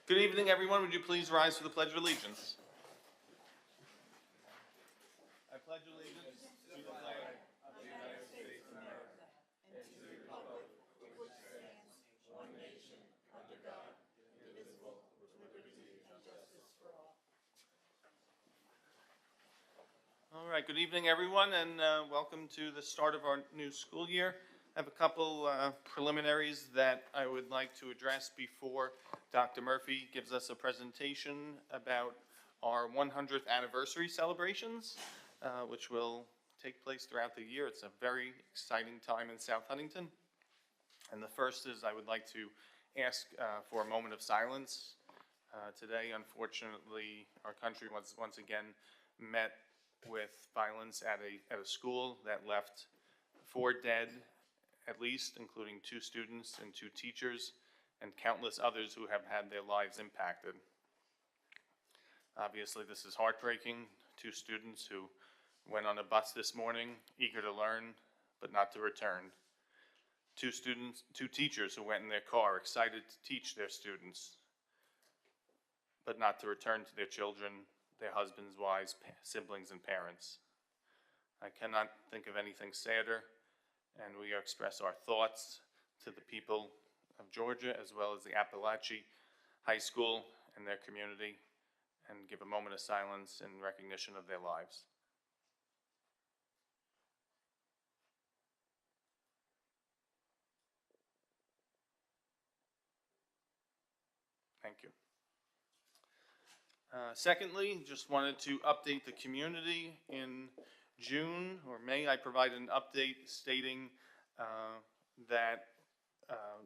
Good evening, everyone. Would you please rise for the Pledge of Allegiance? I pledge allegiance to the flag of the United States of America and to the republic for which it stands, one nation, under God, indivisible, with liberty and justice for all. All right, good evening, everyone, and welcome to the start of our new school year. I have a couple preliminaries that I would like to address before Dr. Murphy gives us a presentation about our 100th anniversary celebrations, which will take place throughout the year. It's a very exciting time in South Huntington. And the first is I would like to ask for a moment of silence. Today, unfortunately, our country was once again met with violence at a school that left 4 dead, at least, including 2 students and 2 teachers, and countless others who have had their lives impacted. Obviously, this is heartbreaking. 2 students who went on a bus this morning, eager to learn, but not to return. 2 teachers who went in their car, excited to teach their students, but not to return to their children, their husbands, wives, siblings, and parents. I cannot think of anything sadder, and we express our thoughts to the people of Georgia as well as the Appalachia High School and their community, and give a moment of silence in recognition of their lives. Thank you. Secondly, just wanted to update the community. In June or May, I provided an update stating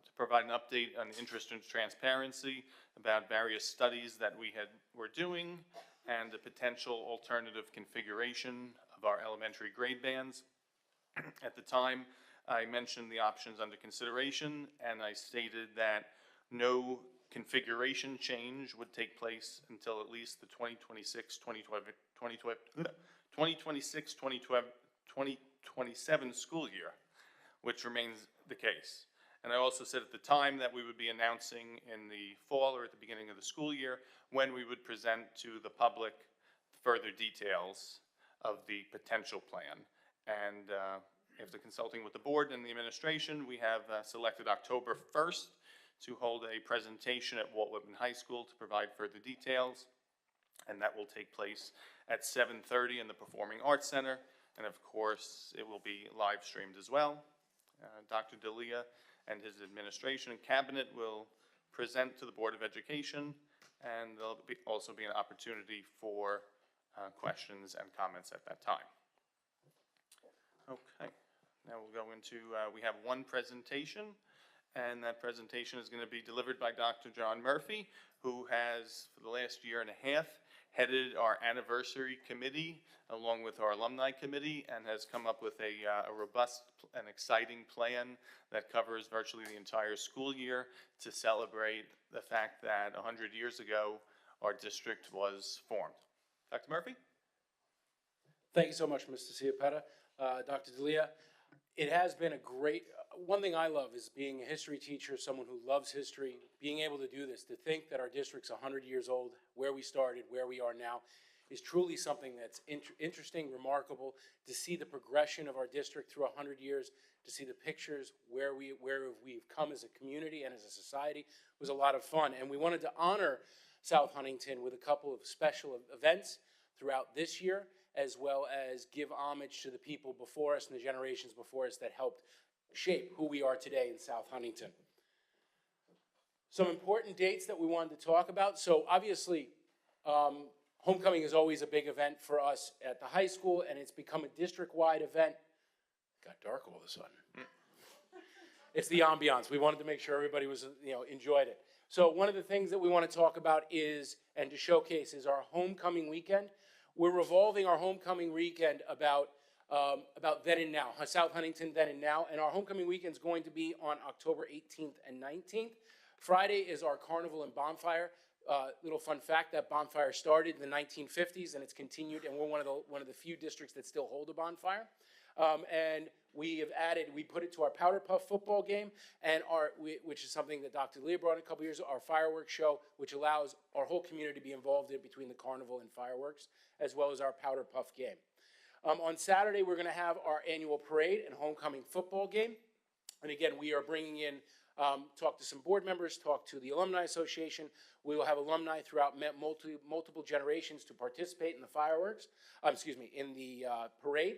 to provide an update on interest and transparency about various studies that we were doing and the potential alternative configuration of our elementary grade bands. At the time, I mentioned the options under consideration, and I stated that no configuration change would take place until at least the 2026-2027 school year, which remains the case. And I also said at the time that we would be announcing in the fall or at the beginning of the school year when we would present to the public further details of the potential plan. And after consulting with the board and the administration, we have selected October 1st to hold a presentation at Walt Whitman High School to provide further details. And that will take place at 7:30 in the Performing Arts Center. And of course, it will be live streamed as well. Dr. D'Elia and his administration and cabinet will present to the Board of Education, and there'll also be an opportunity for questions and comments at that time. Okay, now we'll go into, we have one presentation, and that presentation is going to be delivered by Dr. John Murphy, who has, for the last year and a half, headed our anniversary committee along with our alumni committee and has come up with a robust and exciting plan that covers virtually the entire school year to celebrate the fact that 100 years ago our district was formed. Dr. Murphy? Thank you so much, Mr. Ciapetta. Dr. D'Elia, it has been a great, one thing I love is being a history teacher, someone who loves history, being able to do this, to think that our district's 100 years old, where we started, where we are now, is truly something that's interesting, remarkable, to see the progression of our district through 100 years, to see the pictures, where we've come as a community and as a society, was a lot of fun. And we wanted to honor South Huntington with a couple of special events throughout this year, as well as give homage to the people before us and the generations before us that helped shape who we are today in South Huntington. Some important dates that we wanted to talk about. So obviously, homecoming is always a big event for us at the high school, and it's become a district-wide event. It got dark all of a sudden. It's the ambiance. We wanted to make sure everybody was, enjoyed it. So one of the things that we want to talk about is, and to showcase, is our homecoming weekend. We're revolving our homecoming weekend about then and now, South Huntington then and now, and our homecoming weekend is going to be on October 18th and 19th. Friday is our carnival and bonfire. little fun fact, that bonfire started in the 1950s and it's continued, and we're one of the few districts that still hold a bonfire. And we put it to our Powder Puff football game, and which is something that Dr. Leah brought in a couple years ago, our fireworks show, which allows our whole community to be involved in between the carnival and fireworks, as well as our Powder Puff game. On Saturday, we're going to have our annual parade and homecoming football game. And again, we are bringing in, talk to some board members, talk to the Alumni Association. We will have alumni throughout multiple generations to participate in the fireworks, in the parade,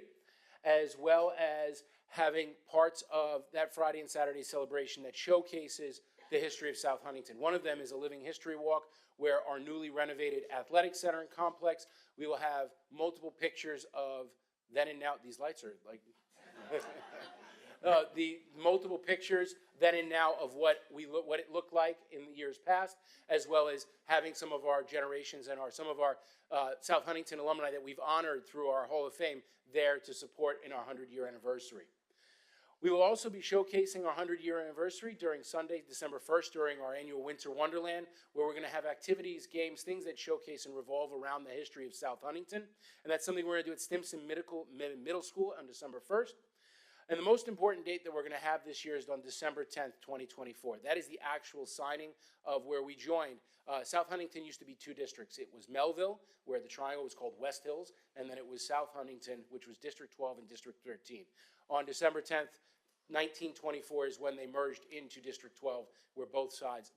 as well as having parts of that Friday and Saturday celebration that showcases the history of South Huntington. One of them is a living history walk where our newly renovated athletic center and complex, we will have multiple pictures of then and now. These lights are like... the multiple pictures then and now of what it looked like in the years past, as well as having some of our generations and some of our South Huntington alumni that we've honored through our Hall of Fame there to support in our 100-year anniversary. We will also be showcasing our 100-year anniversary during Sunday, December 1st, during our annual Winter Wonderland, where we're going to have activities, games, things that showcase and revolve around the history of South Huntington. And that's something we're going to do at Stimson Middle School on December 1st. And the most important date that we're going to have this year is on December 10th, 2024. That is the actual signing of where we joined. South Huntington used to be two districts. It was Melville, where the triangle was called West Hills, and then it was South Huntington, which was District 12 and District 13. On December 10th, 1924 is when they merged into District 12, where both sides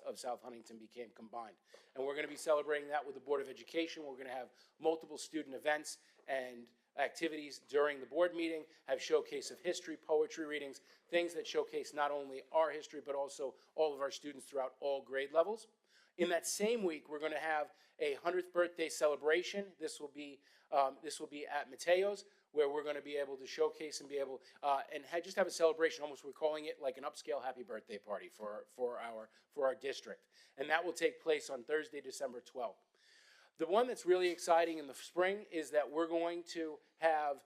of South Huntington became combined. And we're going to be celebrating that with the Board of Education. We're going to have multiple student events and activities during the board meeting, have showcase of history, poetry readings, things that showcase not only our history, but also all of our students throughout all grade levels. In that same week, we're going to have a 100th birthday celebration. This will be at Mateo's, where we're going to be able to showcase and be able just have a celebration. Almost we're calling it like an upscale happy birthday party for our district, and that will take place on Thursday, December 12th. The one that's really exciting in the spring is that we're going to have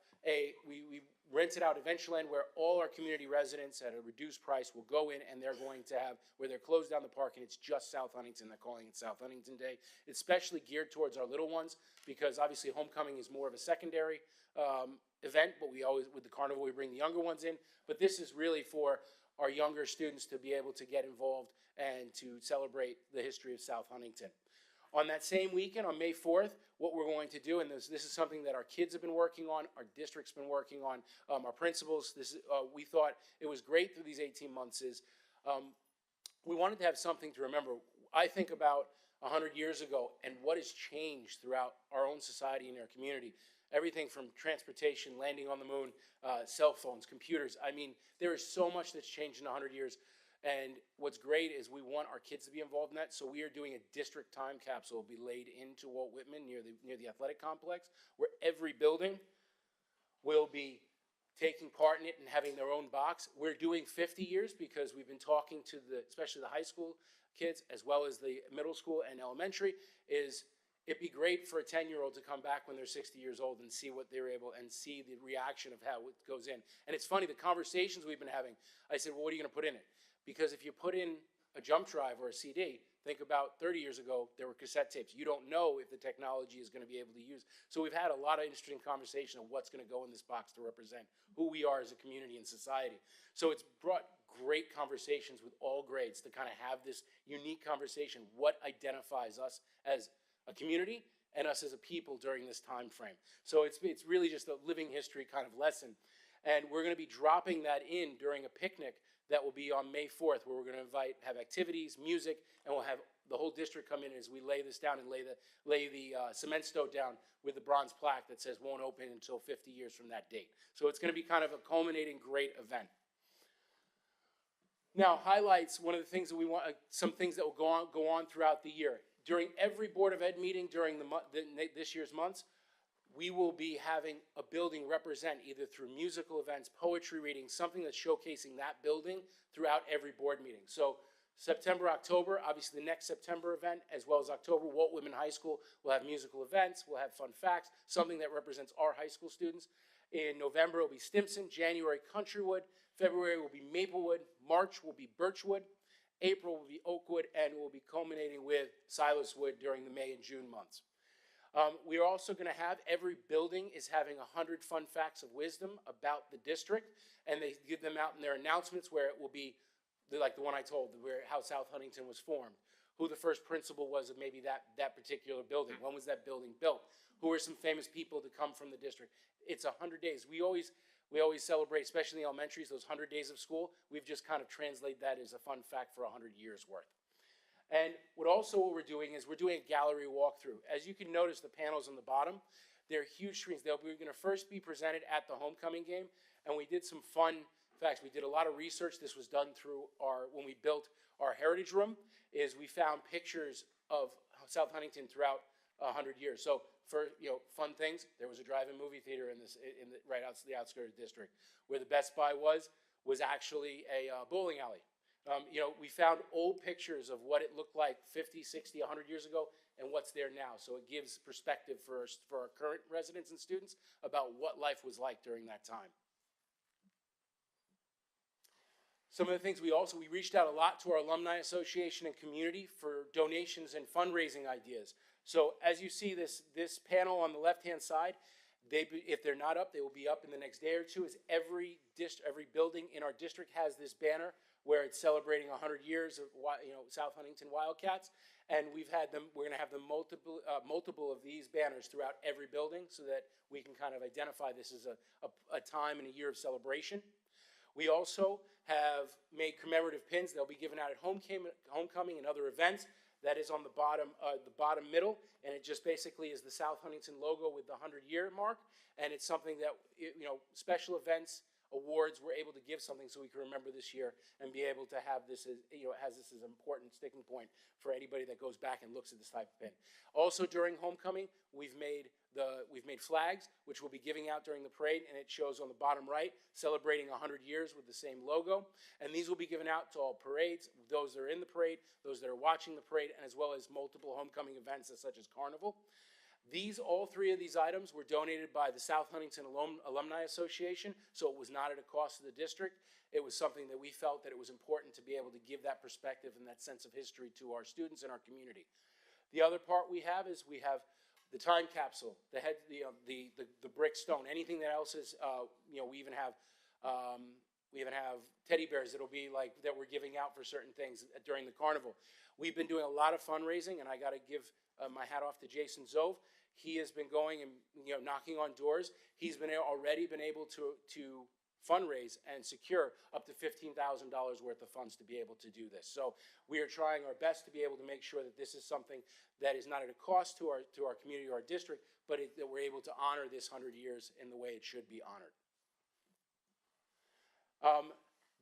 we rented out Adventureland, where all our community residents at a reduced price will go in, and they're going to have, where they're closed down the park, and it's just South Huntington. They're calling it South Huntington Day. It's especially geared towards our little ones, because obviously homecoming is more of a secondary event, but we always, with the carnival, we bring the younger ones in. But this is really for our younger students to be able to get involved and to celebrate the history of South Huntington. On that same weekend, on May 4th, what we're going to do, and this is something that our kids have been working on, our district's been working on, our principals, we thought it was great through these 18 months, is we wanted to have something to remember. I think about 100 years ago and what has changed throughout our own society and our community. Everything from transportation, landing on the moon, cell phones, computers. I mean, there is so much that's changed in 100 years. And what's great is we want our kids to be involved in that, so we are doing a district time capsule be laid into Walt Whitman near the athletic complex, where every building will be taking part in it and having their own box. We're doing 50 years because we've been talking to especially the high school kids, as well as the middle school and elementary, it'd be great for a 10-year-old to come back when they're 60 years old and see what they're able, and see the reaction of how it goes in. And it's funny, the conversations we've been having, I said, well, what are you going to put in it? Because if you put in a jump drive or a CD, think about 30 years ago, there were cassette tapes. You don't know if the technology is going to be able to use. So we've had a lot of interesting conversation of what's going to go in this box to represent who we are as a community and society. So it's brought great conversations with all grades to kind of have this unique conversation. What identifies us as a community and us as a people during this time frame? So it's really just a living history kind of lesson. And we're going to be dropping that in during a picnic that will be on May 4th, where we're going to have activities, music, and we'll have the whole district come in as we lay this down and lay the cement stove down with the bronze plaque that says won't open until 50 years from that date. So it's going to be kind of a culminating great event. Now, highlights, one of the things that we want, some things that will go on throughout the year. During every Board of Ed meeting during this year's months, we will be having a building represent either through musical events, poetry readings, something that's showcasing that building throughout every board meeting. So September, October, obviously the next September event, as well as October, Walt Whitman High School will have musical events, we'll have fun facts, something that represents our high school students. In November, it'll be Stimson, January, Countrywood, February will be Maplewood, March will be Birchwood, April will be Oakwood, and we'll be culminating with Silaswood during the May and June months. We are also going to have, every building is having 100 fun facts of wisdom about the district, and they give them out in their announcements, where it will be like the one I told, where how South Huntington was formed, who the first principal was of maybe that particular building, when was that building built, who are some famous people to come from the district. It's 100 days. We always celebrate, especially in the elementaries, those 100 days of school. We've just kind of translated that as a fun fact for 100 years worth. And what we're doing is we're doing a gallery walkthrough. As you can notice, the panels on the bottom, they're huge screens. They're going to first be presented at the homecoming game, and we did some fun facts. We did a lot of research. This was done through when we built our heritage room, is we found pictures of South Huntington throughout 100 years. So for fun things, there was a drive-in movie theater right out the outskirts of the district. Where the Best Buy was actually a bowling alley. We found old pictures of what it looked like 50, 60, 100 years ago and what's there now. So it gives perspective for our current residents and students about what life was like during that time. Some of the things we reached out a lot to our Alumni Association and community for donations and fundraising ideas. So as you see this panel on the left-hand side, if they're not up, they will be up in the next day or two, as every building in our district has this banner where it's celebrating 100 years of South Huntington Wildcats, and we're going to have multiple of these banners throughout every building so that we can kind of identify this as a time and a year of celebration. We also have made commemorative pins. They'll be given out at homecoming and other events. That is on the bottom middle, and it just basically is the South Huntington logo with the 100-year mark, and it's something that, special events, awards, we're able to give something so we can remember this year and be able to have this as, has this as an important sticking point for anybody that goes back and looks at this type of pin. Also during homecoming, we've made flags, which we'll be giving out during the parade, and it shows on the bottom right, celebrating 100 years with the same logo. And these will be given out to all parades, those that are in the parade, those that are watching the parade, and as well as multiple homecoming events such as Carnival. All three of these items were donated by the South Huntington Alumni Association, so it was not at a cost to the district. It was something that we felt that it was important to be able to give that perspective and that sense of history to our students and our community. The other part we have is we have the time capsule, the brick stone, anything that else is, we even have teddy bears that'll be like that we're giving out for certain things during the carnival. We've been doing a lot of fundraising, and I got to give my hat off to Jason Zove. He has been going and knocking on doors. He's already been able to fundraise and secure up to $15,000 worth of funds to be able to do this. So we are trying our best to be able to make sure that this is something that is not at a cost to our community or our district, but that we're able to honor this 100 years in the way it should be honored.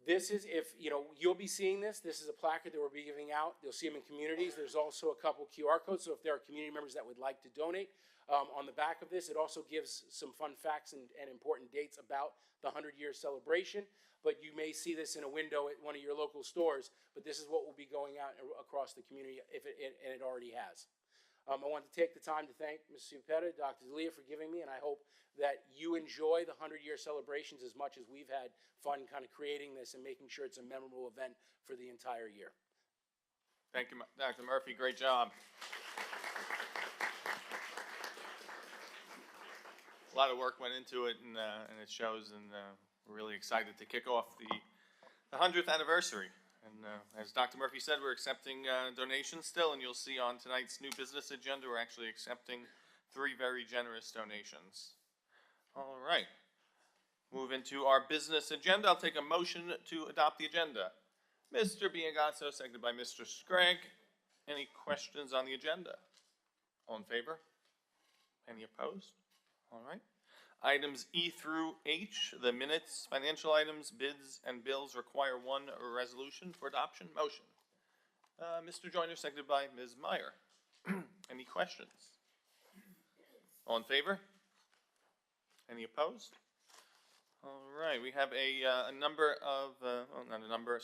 This is, you'll be seeing this is a placard that we'll be giving out. You'll see them in communities. There's also a couple QR codes, so if there are community members that would like to donate, on the back of this, it also gives some fun facts and important dates about the 100-year celebration. But you may see this in a window at one of your local stores, but this is what will be going out across the community, and it already has. I want to take the time to thank Ms. Ciapetta, Dr. D'Elia for giving me, and I hope that you enjoy the 100-year celebrations as much as we've had fun kind of creating this and making sure it's a memorable event for the entire year. Thank you, Dr. Murphy. Great job. A lot of work went into it, and it shows, and we're really excited to kick off the 100th anniversary. And as Dr. Murphy said, we're accepting donations still, and you'll see on tonight's new business agenda, we're actually accepting 3 very generous donations. All right. Move into our business agenda. I'll take a motion to adopt the agenda. Mr. Biagazzo, seconded by Mr. Scragg. Any questions on the agenda? All in favor? Any opposed? All right. Items E through H, the minutes, financial items, bids, and bills require one resolution for adoption. Motion. Mr. Joyner, seconded by Ms. Meyer. Any questions? All in favor? Any opposed? All right. We have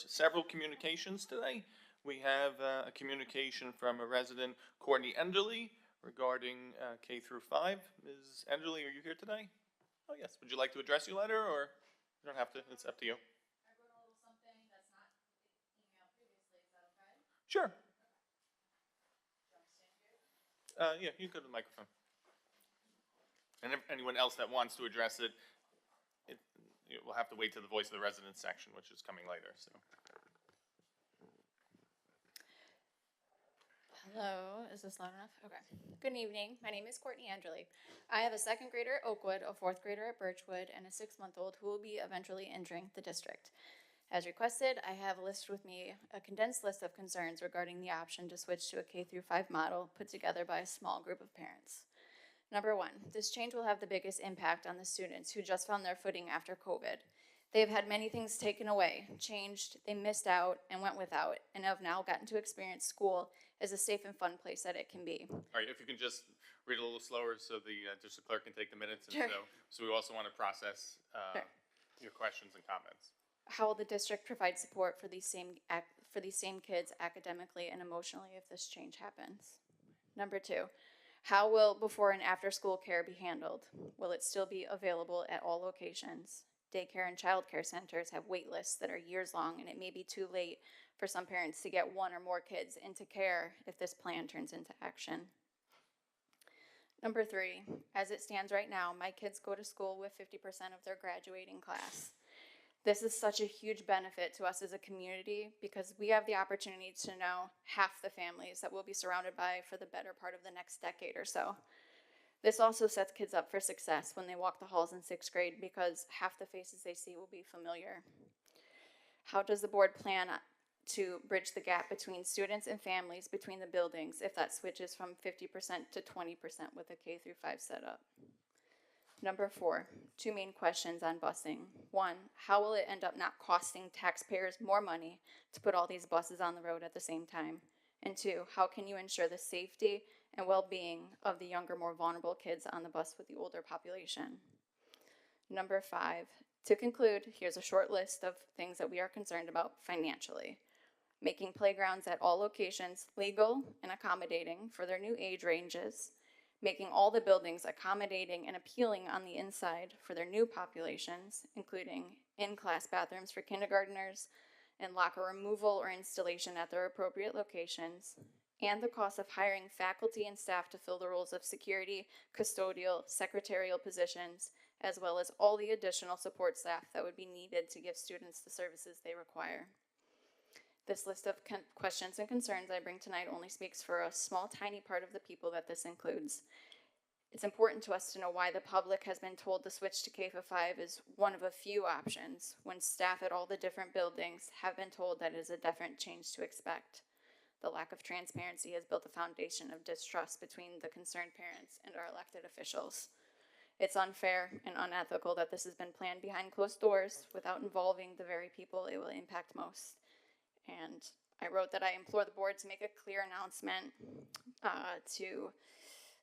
several communications today. We have a communication from a resident, Courtney Enderly, regarding K through 5. Ms. Enderly, are you here today? Oh, yes. Would you like to address your letter, or you don't have to? It's up to you. I wrote a little something that's not emailed previously. Is that Sure. Yeah, you can go to the microphone. And if anyone else that wants to address it, we'll have to wait to the voice of the residents section, which is coming later, so. Hello, is this loud enough? Okay. Good evening. My name is Courtney Angeli. I have a second grader at Oakwood, a fourth grader at Birchwood, and a 6-month-old who will be eventually entering the district. As requested, I have listed with me a condensed list of concerns regarding the option to switch to a K-5 model put together by a small group of parents. Number one, this change will have the biggest impact on the students who just found their footing after COVID. They have had many things taken away, changed, they missed out, and went without, and have now gotten to experience school as a safe and fun place that it can be. All right, if you can just read a little slower so the district clerk can take the minutes. And Sure. so we also want to process Sure. your questions and comments. How will the district provide support for these same kids academically and emotionally if this change happens? Number two, how will before and after school care be handled? Will it still be available at all locations? Daycare and childcare centers have wait lists that are years long, and it may be too late for some parents to get one or more kids into care if this plan turns into action. Number three, as it stands right now, my kids go to school with 50% of their graduating class. This is such a huge benefit to us as a community because we have the opportunity to know half the families that we'll be surrounded by for the better part of the next decade or so. This also sets kids up for success when they walk the halls in 6th grade because half the faces they see will be familiar. How does the board plan to bridge the gap between students and families between the buildings if that switches from 50% to 20% with a K-5 setup? Number four, two main questions on busing. One, how will it end up not costing taxpayers more money to put all these buses on the road at the same time? And two, how can you ensure the safety and well-being of the younger, more vulnerable kids on the bus with the older population? Number five, to conclude, here's a short list of things that we are concerned about financially. Making playgrounds at all locations legal and accommodating for their new age ranges, making all the buildings accommodating and appealing on the inside for their new populations, including in-class bathrooms for kindergartners and locker removal or installation at their appropriate locations, and the cost of hiring faculty and staff to fill the roles of security, custodial, secretarial positions, as well as all the additional support staff that would be needed to give students the services they require. This list of questions and concerns I bring tonight only speaks for a small, tiny part of the people that this includes. It's important to us to know why the public has been told the switch to K-5 is one of a few options, when staff at all the different buildings have been told that it is a definite change to expect. The lack of transparency has built a foundation of distrust between the concerned parents and our elected officials. It's unfair and unethical that this has been planned behind closed doors without involving the very people it will impact most. And I wrote that I implore the board to make a clear announcement to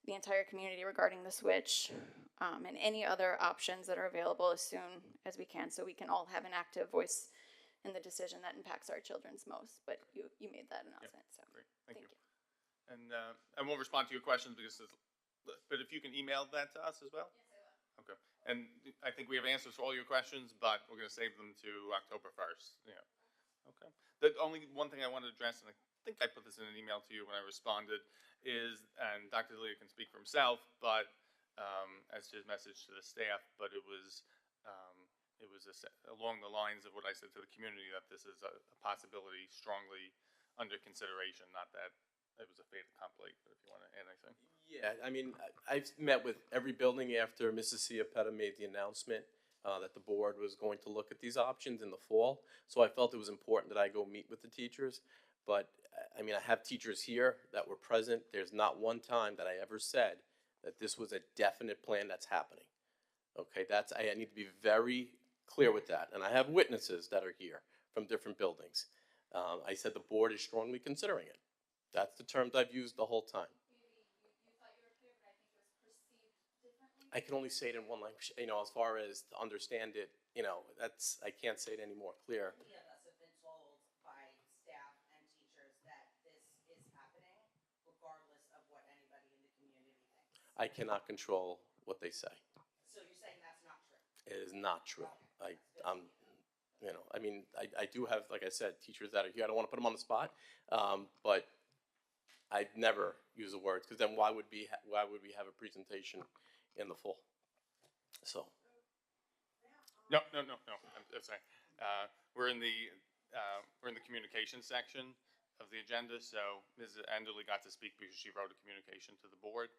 the entire community regarding the switch and any other options that are available as soon as we can, so we can all have an active voice in the decision that impacts our children's most. But you made that announcement, so Great, thank you. And I won't respond to your questions but if you can email that to us as well? Yes, I will. Okay. And I think we have answers for all your questions, but we're going to save them to October 1st. Yeah. Okay. The only one thing I wanted to address, and I think I put this in an email to you when I responded, is, and Dr. D'Elia can speak for himself, but as his message to the staff, but it was along the lines of what I said to the community, that this is a possibility strongly under consideration, not that it was a fait accompli, but if you want to add anything. Yeah, I mean, I've met with every building after Mrs. Ciapetta made the announcement that the board was going to look at these options in the fall. So I felt it was important that I go meet with the teachers. But I mean, I have teachers here that were present. There's not one time that I ever said that this was a definite plan that's happening. Okay, I need to be very clear with that. And I have witnesses that are here from different buildings. I said the board is strongly considering it. That's the terms I've used the whole time. You thought you were clear, but I think it was perceived differently. I can only say it in one language, as far as to understand it, I can't say it any more clear. Many of us have been told by staff and teachers that this is happening regardless of what anybody in the community thinks. I cannot control what they say. So you're saying that's not true? It is not true. you know, I mean, I do have, like I said, teachers that are here. I don't want to put them on the spot, but I'd never use the words, because then why would we have a presentation in the fall? So, No. I'm sorry. We're in the communication section of the agenda, so Ms. Enderly got to speak because she wrote a communication to the board.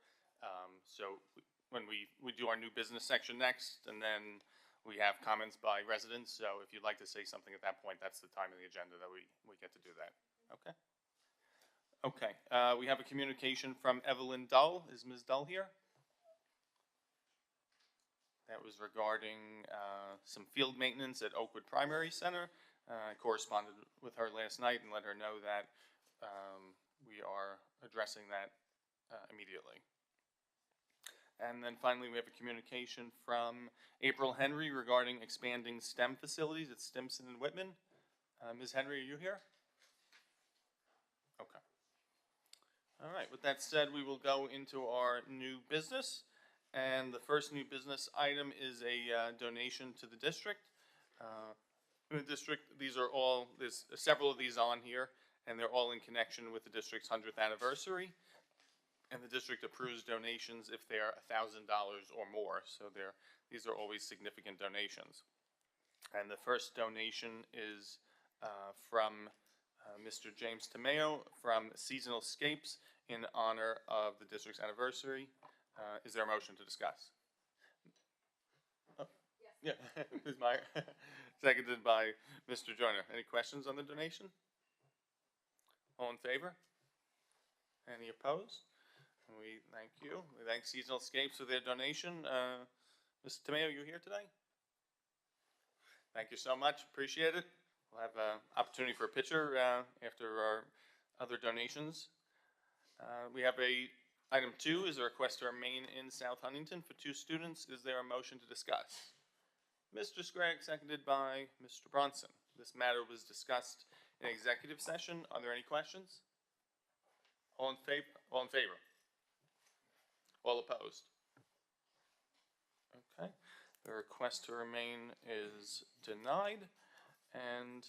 When we do our new business section next, and then we have comments by residents, so if you'd like to say something at that point, that's the time of the agenda that we get to do that. Okay? Okay, we have a communication from Evelyn Dull. Is Ms. Dull here? That was regarding some field maintenance at Oakwood Primary Center. I corresponded with her last night and let her know that we are addressing that immediately. And then finally, we have a communication from April Henry regarding expanding STEM facilities at Stimson and Whitman. Ms. Henry, are you here? Okay. All right, with that said, we will go into our new business. And the first new business item is a donation to the district. In the district, there's several of these on here, and they're all in connection with the district's 100th anniversary. And the district approves donations if they are $1,000 or more, so these are always significant donations. And the first donation is from Mr. James Tomeo from Seasonal Scapes in honor of the district's anniversary. Is there a motion to discuss? Oh, yes. Yeah, Ms. Meyer. Seconded by Mr. Joyner. Any questions on the donation? All in favor? Any opposed? We thank you. We thank Seasonal Scapes for their donation. Mr. Tomeo, you here today? Thank you so much. Appreciate it. We'll have an opportunity for a picture after our other donations. We have item 2 is a request to remain in South Huntington for 2 students. Is there a motion to discuss? Mr. Scragg, seconded by Mr. Bronson. This matter was discussed in executive session. Are there any questions? All in favor? All in favor? All opposed? Okay. The request to remain is denied. And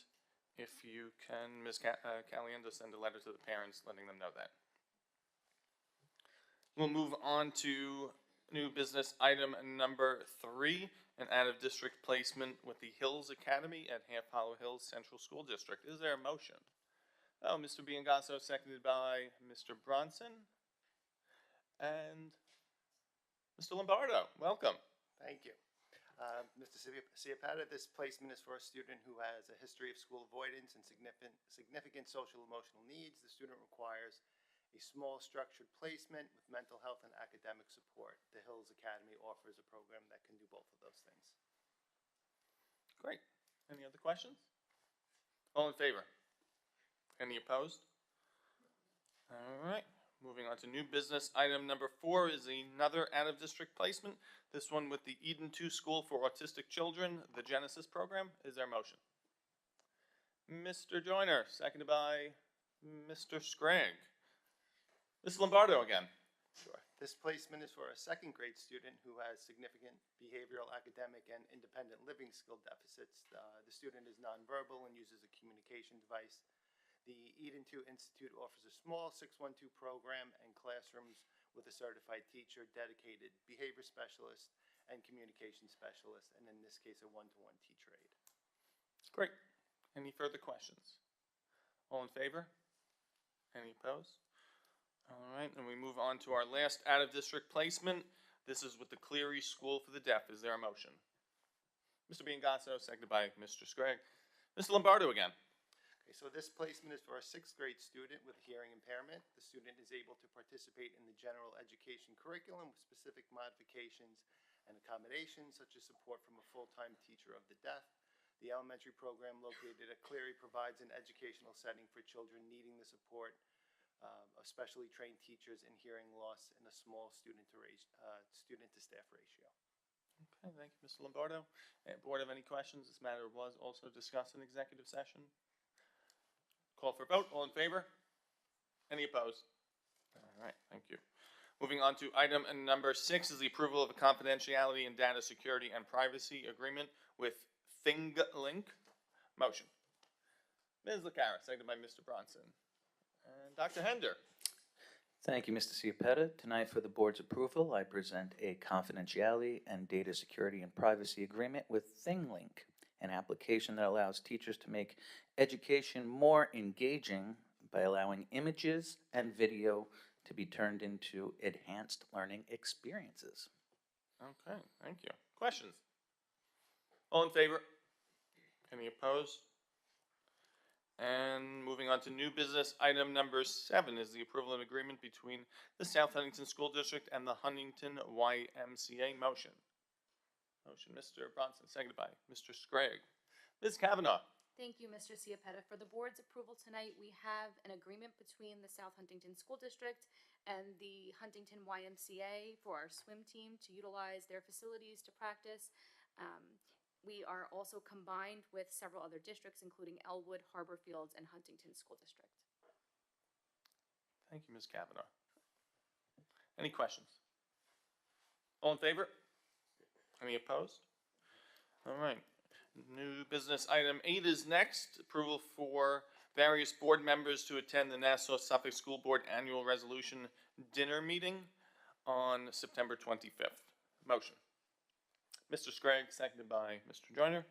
if you can, Ms. Caliendo, send a letter to the parents letting them know that. We'll move on to new business item number 3, an out-of-district placement with the Hills Academy at Half Hollow Hills Central School District. Is there a motion? Oh, Mr. Biangasso, seconded by Mr. Bronson. And Mr. Lombardo, welcome. Thank you. Mr. Ciapata, this placement is for a student who has a history of school avoidance and significant social emotional needs. The student requires a small structured placement with mental health and academic support. The Hills Academy offers a program that can do both of those things. Great. Any other questions? All in favor? Any opposed? All right. Moving on to new business. Item number 4 is another out-of-district placement. This one with the Eden 2 School for Autistic Children, the Genesis program. Is there a motion? Mr. Joyner, seconded by Mr. Scragg. Ms. Lombardo again. Sure. This placement is for a 2nd grade student who has significant behavioral, academic, and independent living skill deficits. The student is nonverbal and uses a communication device. The Eden 2 Institute offers a small 612 program and classrooms with a certified teacher, dedicated behavior specialist, and communication specialist, and in this case, a one-to-one teacher aide. Great. Any further questions? All in favor? Any opposed? All right, and we move on to our last out-of-district placement. This is with the Cleary School for the Deaf. Is there a motion? Mr. Biangasso, seconded by Mr. Scragg. Mr. Lombardo again. Okay, so this placement is for a 6th grade student with hearing impairment. The student is able to participate in the general education curriculum with specific modifications and accommodations, such as support from a full-time teacher of the deaf. The elementary program located at Cleary provides an educational setting for children needing the support of specially trained teachers in hearing loss and a small student-to-staff ratio. Okay, thank you, Mr. Lombardo. Board have any questions? This matter was also discussed in executive session. Call for a vote. All in favor? Any opposed? All right, thank you. Moving on to item number 6 is the approval of a confidentiality and data security and privacy agreement with ThingLink. Motion. Ms. LaCara, seconded by Mr. Bronson. And Dr. Hender. Thank you, Mr. Ciapetta. Tonight, for the board's approval, I present a confidentiality and data security and privacy agreement with ThingLink, an application that allows teachers to make education more engaging by allowing images and video to be turned into enhanced learning experiences. Okay, thank you. Questions? All in favor? Any opposed? And moving on to new business, item number 7 is the approval of agreement between the South Huntington School District and the Huntington YMCA. Motion. Motion, Mr. Bronson, seconded by Mr. Scragg. Ms. Kavanaugh. Thank you, Mr. Ciapetta. For the board's approval tonight, we have an agreement between the South Huntington School District and the Huntington YMCA for our swim team to utilize their facilities to practice. We are also combined with several other districts, including Elwood, Harbor Fields, and Huntington School District. Thank you, Ms. Kavanaugh. Any questions? All in favor? Any opposed? All right. New business item 8 is next. Approval for various board members to attend the Nassau Suffolk School Board Annual Resolution Dinner Meeting on September 25th. Motion. Mr. Scragg, seconded by Mr. Joyner.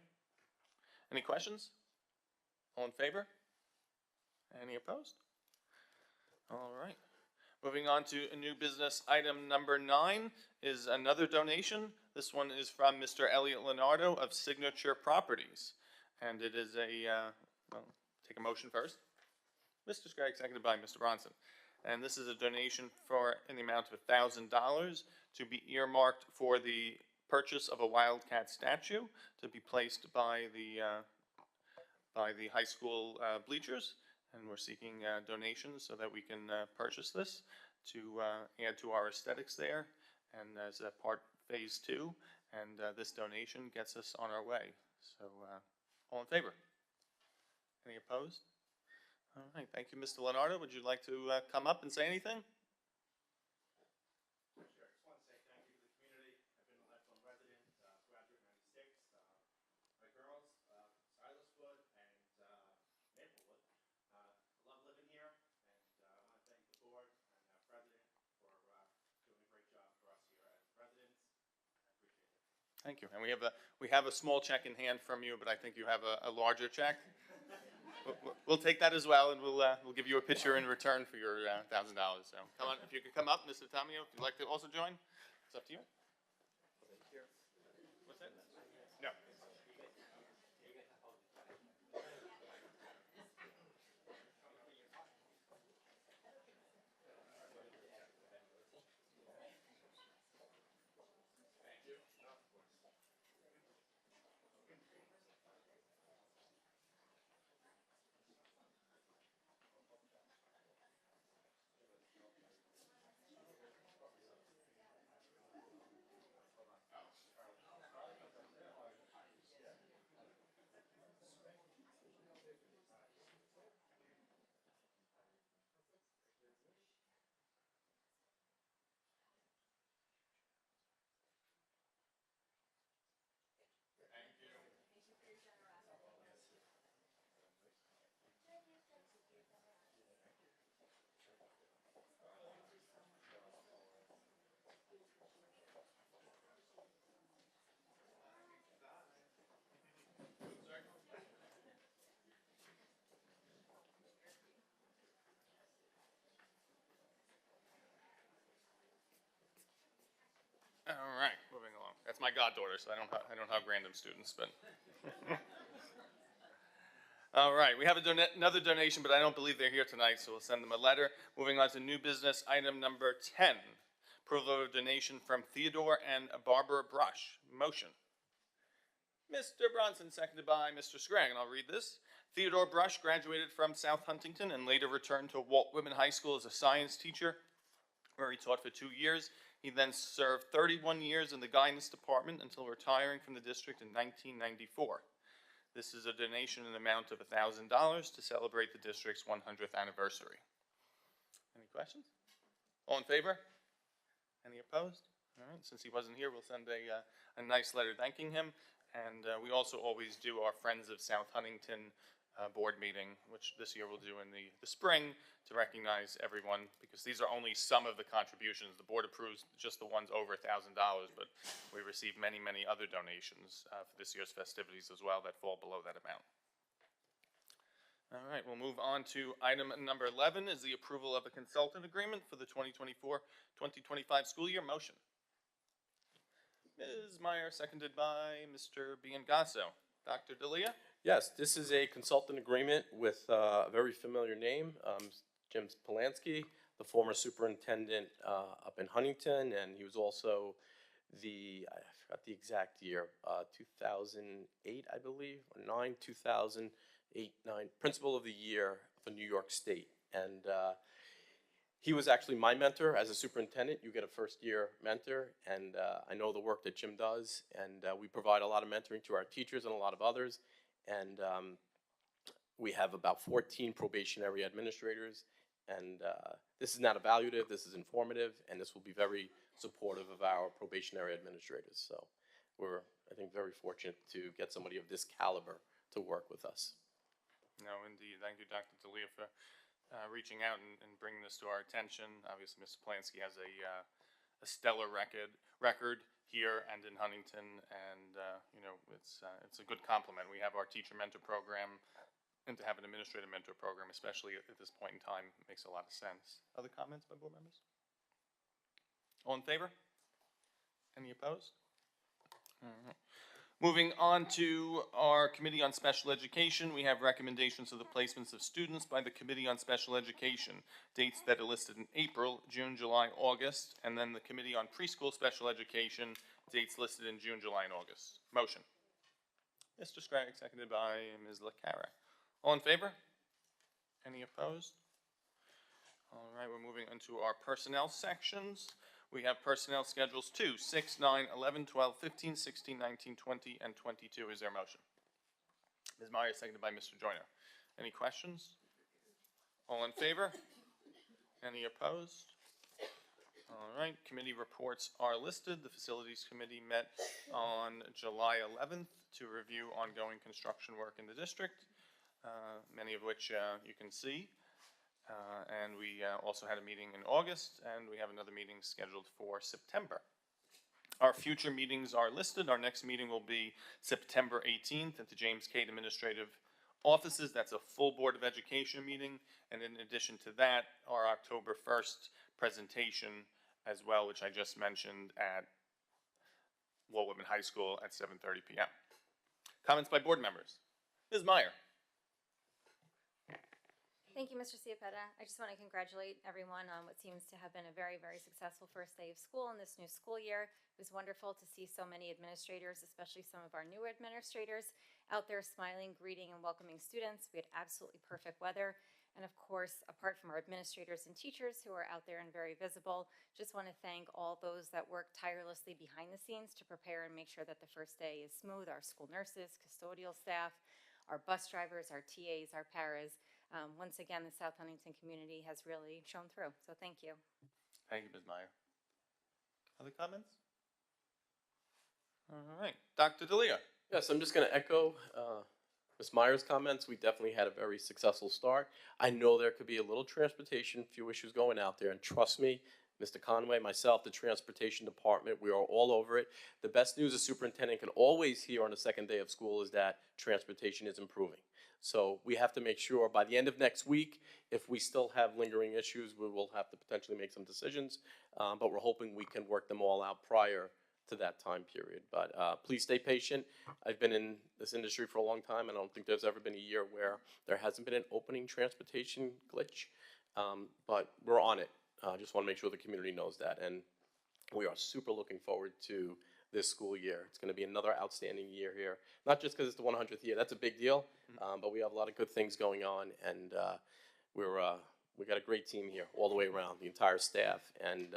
Any questions? All in favor? Any opposed? All right. Moving on to a new business item number 9 is another donation. This one is from Mr. Elliot Leonardo of Signature Properties. And it is well, take a motion first. Mr. Scragg, seconded by Mr. Bronson. And this is a donation for in the amount of $1,000 to be earmarked for the purchase of a wildcat statue to be placed by the high school bleachers, and we're seeking donations so that we can purchase this to add to our aesthetics there, and as a part phase 2, and this donation gets us on our way. So all in favor? Any opposed? All right, thank you, Mr. Leonardo. Would you like to come up and say anything? Thank you. And we have a small check in hand from you, but I think you have a larger check. We'll take that as well, and we'll give you a picture in return for your $1,000. So come on, if you could come up, Mr. Tamio, if you'd like to also join, it's up to you. What's that? No. All right, moving along. That's my goddaughter, so I don't have random students, but. All right, we have another donation, but I don't believe they're here tonight, so we'll send them a letter. Moving on to new business item number 10, approval of donation from Theodore and Barbara Brush. Motion. Mr. Bronson, seconded by Mr. Scragg, and I'll read this. Theodore Brush graduated from South Huntington and later returned to Walt Whitman High School as a science teacher, where he taught for 2 years. He then served 31 years in the guidance department until retiring from the district in 1994. This is a donation in the amount of $1,000 to celebrate the district's 100th anniversary. Any questions? All in favor? Any opposed? All right, since he wasn't here, we'll send a nice letter thanking him. And we also always do our Friends of South Huntington board meeting, which this year we'll do in the spring to recognize everyone, because these are only some of the contributions. The board approves just the ones over $1,000, but we receive many, many other donations for this year's festivities as well that fall below that amount. All right, we'll move on to item number 11 is the approval of a consultant agreement for the 2024-2025 school year. Motion. Ms. Meyer, seconded by Mr. Biangasso. Dr. D'Elia? Yes, this is a consultant agreement with a very familiar name, Jim Polanski, the former superintendent up in Huntington, and he was also I forgot the exact year, 2008, I believe, or 9, 2008, 9, Principal of the Year for New York State. And he was actually my mentor as a superintendent. You get a first-year mentor, and I know the work that Jim does, and we provide a lot of mentoring to our teachers and a lot of others. And we have about 14 probationary administrators, and this is not evaluative, this is informative, and this will be very supportive of our probationary administrators. So we're, I think, very fortunate to get somebody of this caliber to work with us. No, indeed. Thank you, Dr. D'Elia, for reaching out and bringing this to our attention. Obviously, Mr. Polanski has a stellar record here and in Huntington, and you know, it's a good compliment. We have our teacher mentor program, and to have an administrative mentor program, especially at this point in time, makes a lot of sense. Other comments by board members? All in favor? Any opposed? All right. Moving on to our Committee on Special Education, we have recommendations of the placements of students by the Committee on Special Education, dates that are listed in April, June, July, August, and then the Committee on Preschool Special Education, dates listed in June, July, and August. Motion. Mr. Scragg, seconded by Ms. LaCara. All in favor? Any opposed? All right, we're moving into our personnel sections. We have personnel schedules 2, 6, 9, 11, 12, 15, 16, 19, 20, and 22. Is there a motion? Ms. Meyer, seconded by Mr. Joyner. Any questions? All in favor? Any opposed? All right, committee reports are listed. The Facilities Committee met on July 11th to review ongoing construction work in the district, many of which you can see. And we also had a meeting in August, and we have another meeting scheduled for September. Our future meetings are listed. Our next meeting will be September 18th at the James Cade Administrative Offices. That's a full Board of Education meeting. And in addition to that, our October 1st presentation as well, which I just mentioned at Wall Whitman High School at 7:30 p.m. Comments by board members? Ms. Meyer. Thank you, Mr. Ciapetta. I just want to congratulate everyone on what seems to have been a very, very successful first day of school in this new school year. It was wonderful to see so many administrators, especially some of our newer administrators, out there smiling, greeting, and welcoming students. We had absolutely perfect weather. And of course, apart from our administrators and teachers who are out there and very visible, just want to thank all those that work tirelessly behind the scenes to prepare and make sure that the first day is smooth. Our school nurses, custodial staff, our bus drivers, our TAs, our paras. Once again, the South Huntington community has really shown through, so thank you. Thank you, Ms. Meyer. Other comments? All right, Dr. D'Elia. Yes, I'm just going to echo Ms. Meyer's comments. We definitely had a very successful start. I know there could be a little transportation, few issues going out there, and trust me, Mr. Conway, myself, the transportation department, we are all over it. The best news a superintendent can always hear on the second day of school is that transportation is improving. So we have to make sure by the end of next week, if we still have lingering issues, we will have to potentially make some decisions. But we're hoping we can work them all out prior to that time period. But please stay patient. I've been in this industry for a long time, and I don't think there's ever been a year where there hasn't been an opening transportation glitch. But we're on it. I just want to make sure the community knows that. And we are super looking forward to this school year. It's going to be another outstanding year here. Not just because it's the 100th year, that's a big deal, but we have a lot of good things going on, and we got a great team here all the way around, the entire staff, and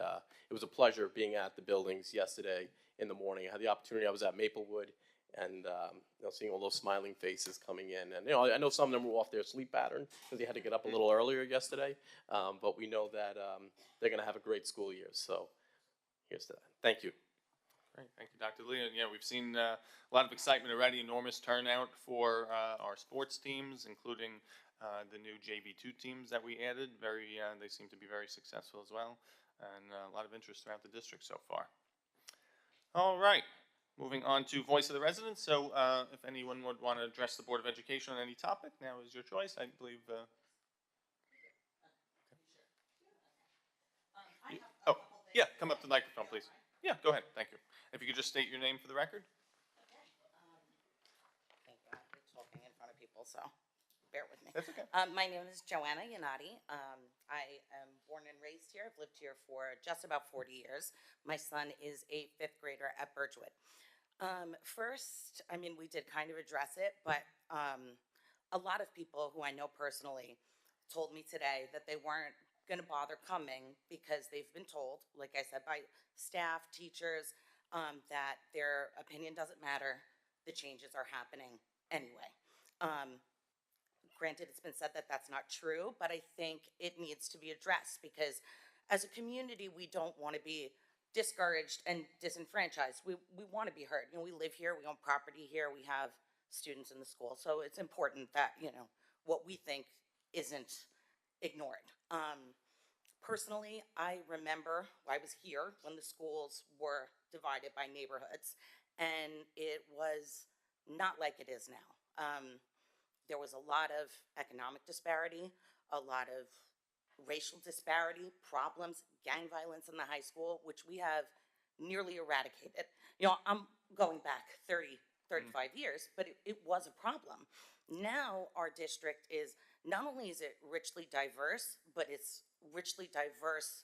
it was a pleasure being at the buildings yesterday in the morning. I had the opportunity, I was at Maplewood, and seeing all those smiling faces coming in, and I know some of them were off their sleep pattern because they had to get up a little earlier yesterday, but we know that they're going to have a great school year, so here's that. Thank you. Great, thank you, Dr. Lee. And yeah, we've seen a lot of excitement already, enormous turnout for our sports teams, including the new JV2 teams that we added. They seem to be very successful as well, and a lot of interest throughout the district so far. All right, moving on to Voice of the Residents. So if anyone would want to address the Board of Education on any topic, now is your choice. I believe. Oh, yeah, come up to the microphone, please. Yeah, go ahead, thank you. If you could just state your name for the record. Thank you. I've been talking in front of people, so bear with me. That's okay. My name is Joanna Yanati. I am born and raised here. I've lived here for just about 40 years. My son is a 5th grader at Birchwood. First, I mean, we did kind of address it, but a lot of people who I know personally told me today that they weren't going to bother coming because they've been told, like I said, by staff, teachers, that their opinion doesn't matter. The changes are happening anyway. Granted, it's been said that that's not true, but I think it needs to be addressed because as a community, we don't want to be discouraged and disenfranchised. We want to be heard. You know, we live here, we own property here, we have students in the school, so it's important that, you know, what we think isn't ignored. Personally, I remember I was here when the schools were divided by neighborhoods, and it was not like it is now. There was a lot of economic disparity, a lot of racial disparity, problems, gang violence in the high school, which we have nearly eradicated. You know, I'm going back 30, 35 years, but it was a problem. Now our district is, not only is it richly diverse, but it's richly diverse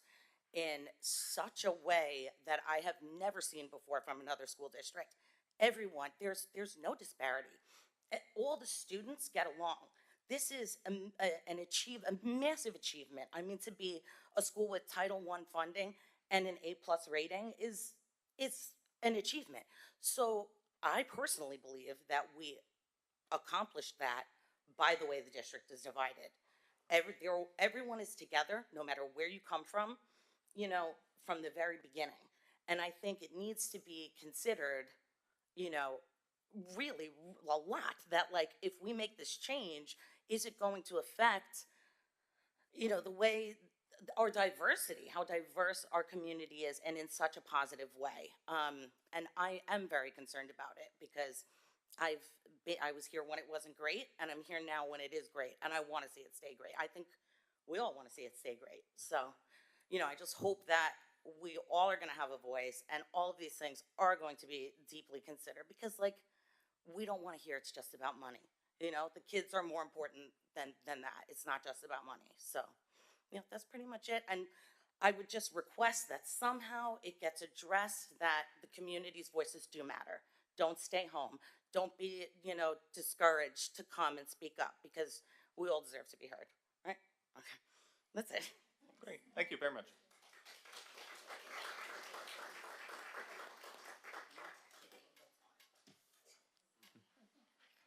in such a way that I have never seen before from another school district. Everyone, there's no disparity. All the students get along. This is a massive achievement. I mean, to be a school with Title I funding and an A+ rating is an achievement. So I personally believe that we accomplished that by the way the district is divided. Everyone is together, no matter where you come from, you know, from the very beginning. And I think it needs to be considered, you know, really a lot that, like, if we make this change, is it going to affect, you know, the way our diversity, how diverse our community is, and in such a positive way. And I am very concerned about it because I was here when it wasn't great, and I'm here now when it is great, and I want to see it stay great. I think we all want to see it stay great. So, you know, I just hope that we all are going to have a voice, and all of these things are going to be deeply considered because, like, we don't want to hear it's just about money. You know, the kids are more important than that. It's not just about money. So, you know, that's pretty much it. And I would just request that somehow it gets addressed that the community's voices do matter. Don't stay home. Don't be, you know, discouraged to come and speak up because we all deserve to be heard. Right? Okay. That's it. Great, thank you very much.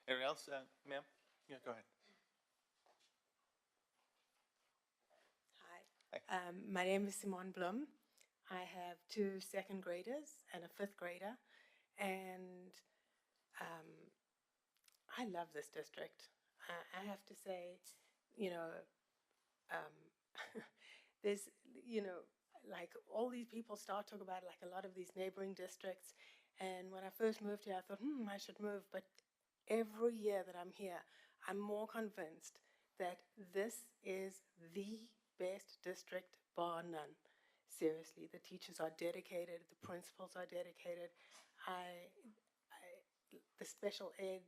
Anyone else, ma'am? Yeah, go ahead. Hi. My name is Simone Blum. I have 2 second graders and a 5th grader, and I love this district. I have to say, you know, there's, you know, like all these people start talking about like a lot of these neighboring districts, and when I first moved here, I thought, I should move, but every year that I'm here, I'm more convinced that this is the best district, bar none. Seriously, the teachers are dedicated, the principals are dedicated. The special ed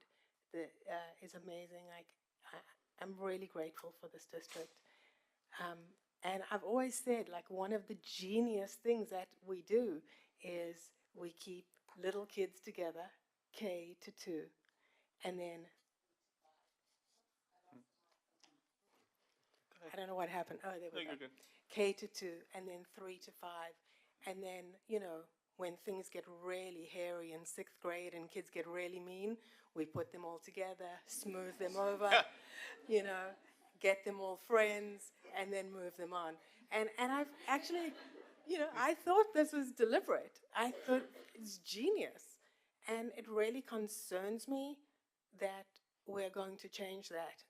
is amazing. I'm really grateful for this district. And I've always said, like, one of the genius things that we do is we keep little kids together, K to 2, and then I don't know what happened. Oh, there we go. Good. K to 2, and then 3 to 5. And then, you know, when things get really hairy in 6th grade and kids get really mean, we put them all together, smooth them over, you know, get them all friends, and then move them on. And I've actually, You know, I thought this was deliberate. I thought it's genius. And it really concerns me that we're going to change that.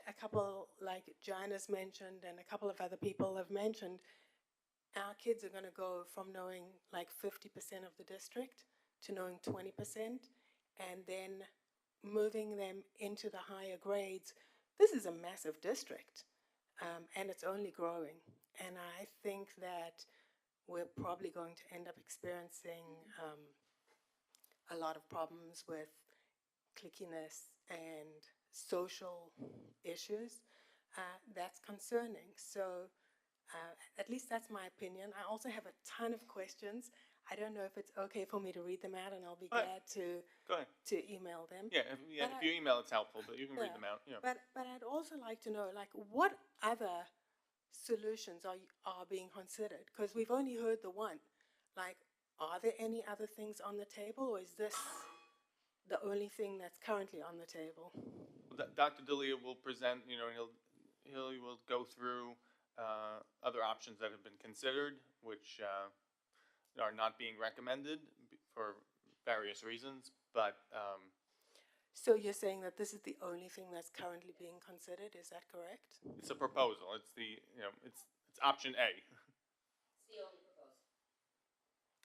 A couple, like Joanna's mentioned, and a couple of other people have mentioned, our kids are going to go from knowing like 50% of the district to knowing 20%, and then moving them into the higher grades. This is a massive district, and it's only growing. And I think that we're probably going to end up experiencing a lot of problems with clickiness and social issues. That's concerning. So at least that's my opinion. I also have a ton of questions. I don't know if it's okay for me to read them out, and I'll be Go ahead. glad Go ahead. to email them. Yeah, if you email, it's helpful, but you can read them out, yeah. But I'd also like to know, like, what other solutions are being considered? Because we've only heard the one. Like, are there any other things on the table, or is this the only thing that's currently on the table? Dr. D'Elia will present, he will go through other options that have been considered, which are not being recommended for various reasons, but So you're saying that this is the only thing that's currently being considered, is that correct? it's a proposal. It's it's option A.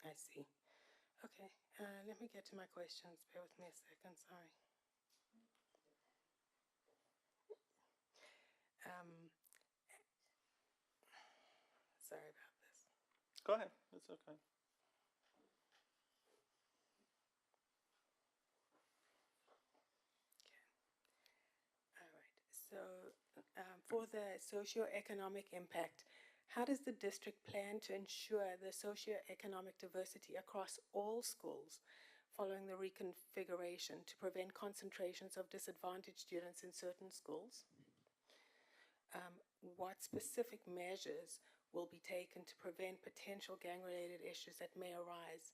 I see. Okay, let me get to my questions. Bear with me a second, sorry. Sorry about this. Go ahead, that's okay. All right, so for the socioeconomic impact, how does the district plan to ensure the socioeconomic diversity across all schools following the reconfiguration to prevent concentrations of disadvantaged students in certain schools? What specific measures will be taken to prevent potential gang-related issues that may arise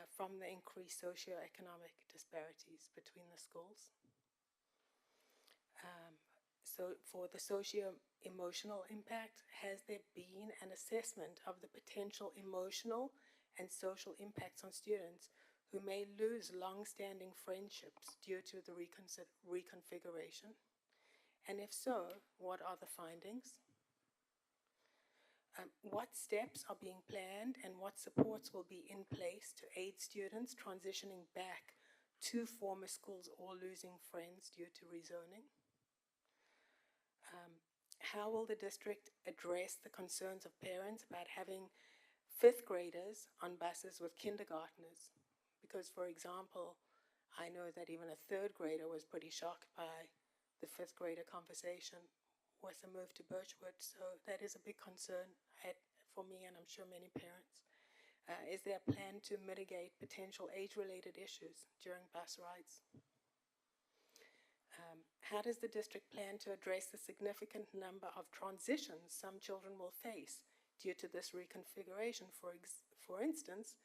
from the increased socioeconomic disparities between the schools? So for the socio-emotional impact, has there been an assessment of the potential emotional and social impacts on students who may lose long-standing friendships due to the reconfiguration? And if so, what are the findings? What steps are being planned and what supports will be in place to aid students transitioning back to former schools or losing friends due to rezoning? How will the district address the concerns of parents about having fifth graders on buses with kindergartners? Because, for example, I know that even a third grader was pretty shocked by the fifth grader conversation with the move to Birchwood. So that is a big concern for me, and I'm sure many parents. Is there a plan to mitigate potential age-related issues during bus rides? How does the district plan to address the significant number of transitions some children will face due to this reconfiguration? For instance,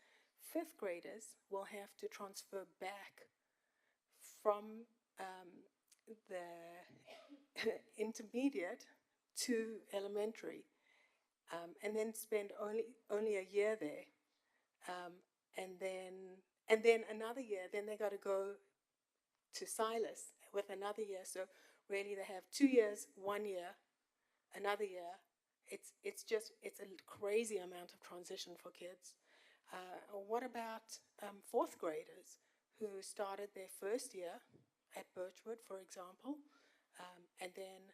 fifth graders will have to transfer back from the intermediate to elementary, and then spend only a year there, and then another year. Then they got to go to Silas with another year. So really, they have 2 years, 1 year, another year. It's a crazy amount of transition for kids. What about fourth graders who started their first year at Birchwood, for example, and then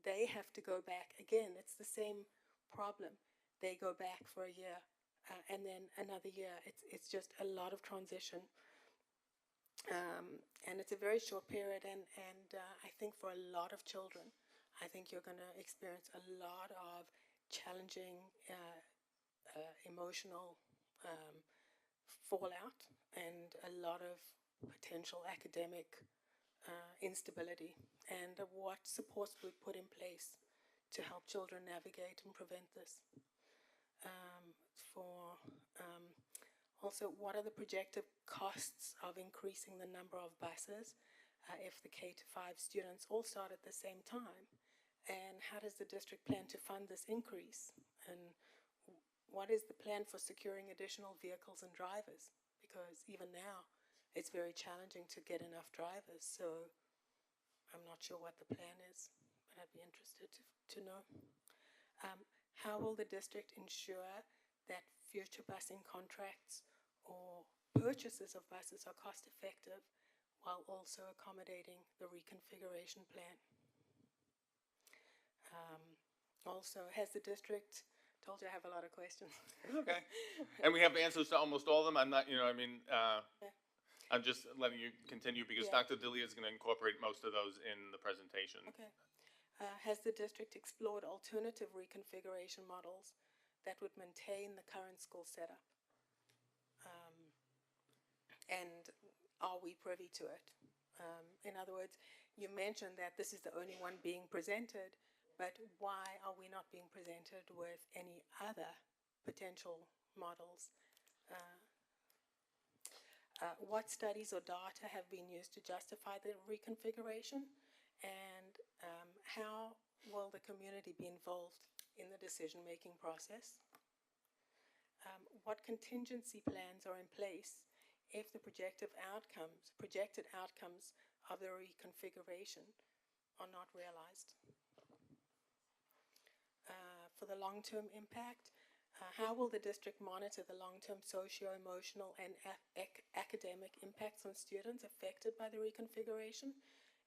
they have to go back again? It's the same problem. They go back for a year, and then another year. It's just a lot of transition. And it's a very short period, and I think for a lot of children, I think you're going to experience a lot of challenging emotional fallout and a lot of potential academic instability. And what supports we put in place to help children navigate and prevent this? Also, what are the projected costs of increasing the number of buses if the K-5 students all start at the same time? And how does the district plan to fund this increase? And what is the plan for securing additional vehicles and drivers? Because even now, it's very challenging to get enough drivers, so I'm not sure what the plan is, but I'd be interested to know. How will the district ensure that future busing contracts or purchases of buses are cost effective while also accommodating the reconfiguration plan? Also, has the district, told you I have a lot of questions. It's okay. And we have answers to almost all of them. I'm not, I'm just letting you continue because Yeah. Dr. Delia is going to incorporate most of those in the presentation. Okay. Has the district explored alternative reconfiguration models that would maintain the current school setup? And are we privy to it? In other words, you mentioned that this is the only one being presented, but why are we not being presented with any other potential models? What studies or data have been used to justify the reconfiguration? And how will the community be involved in the decision-making process? What contingency plans are in place if the projected outcomes of the reconfiguration are not realized? For the long-term impact, how will the district monitor the long-term socio-emotional and academic impacts on students affected by the reconfiguration?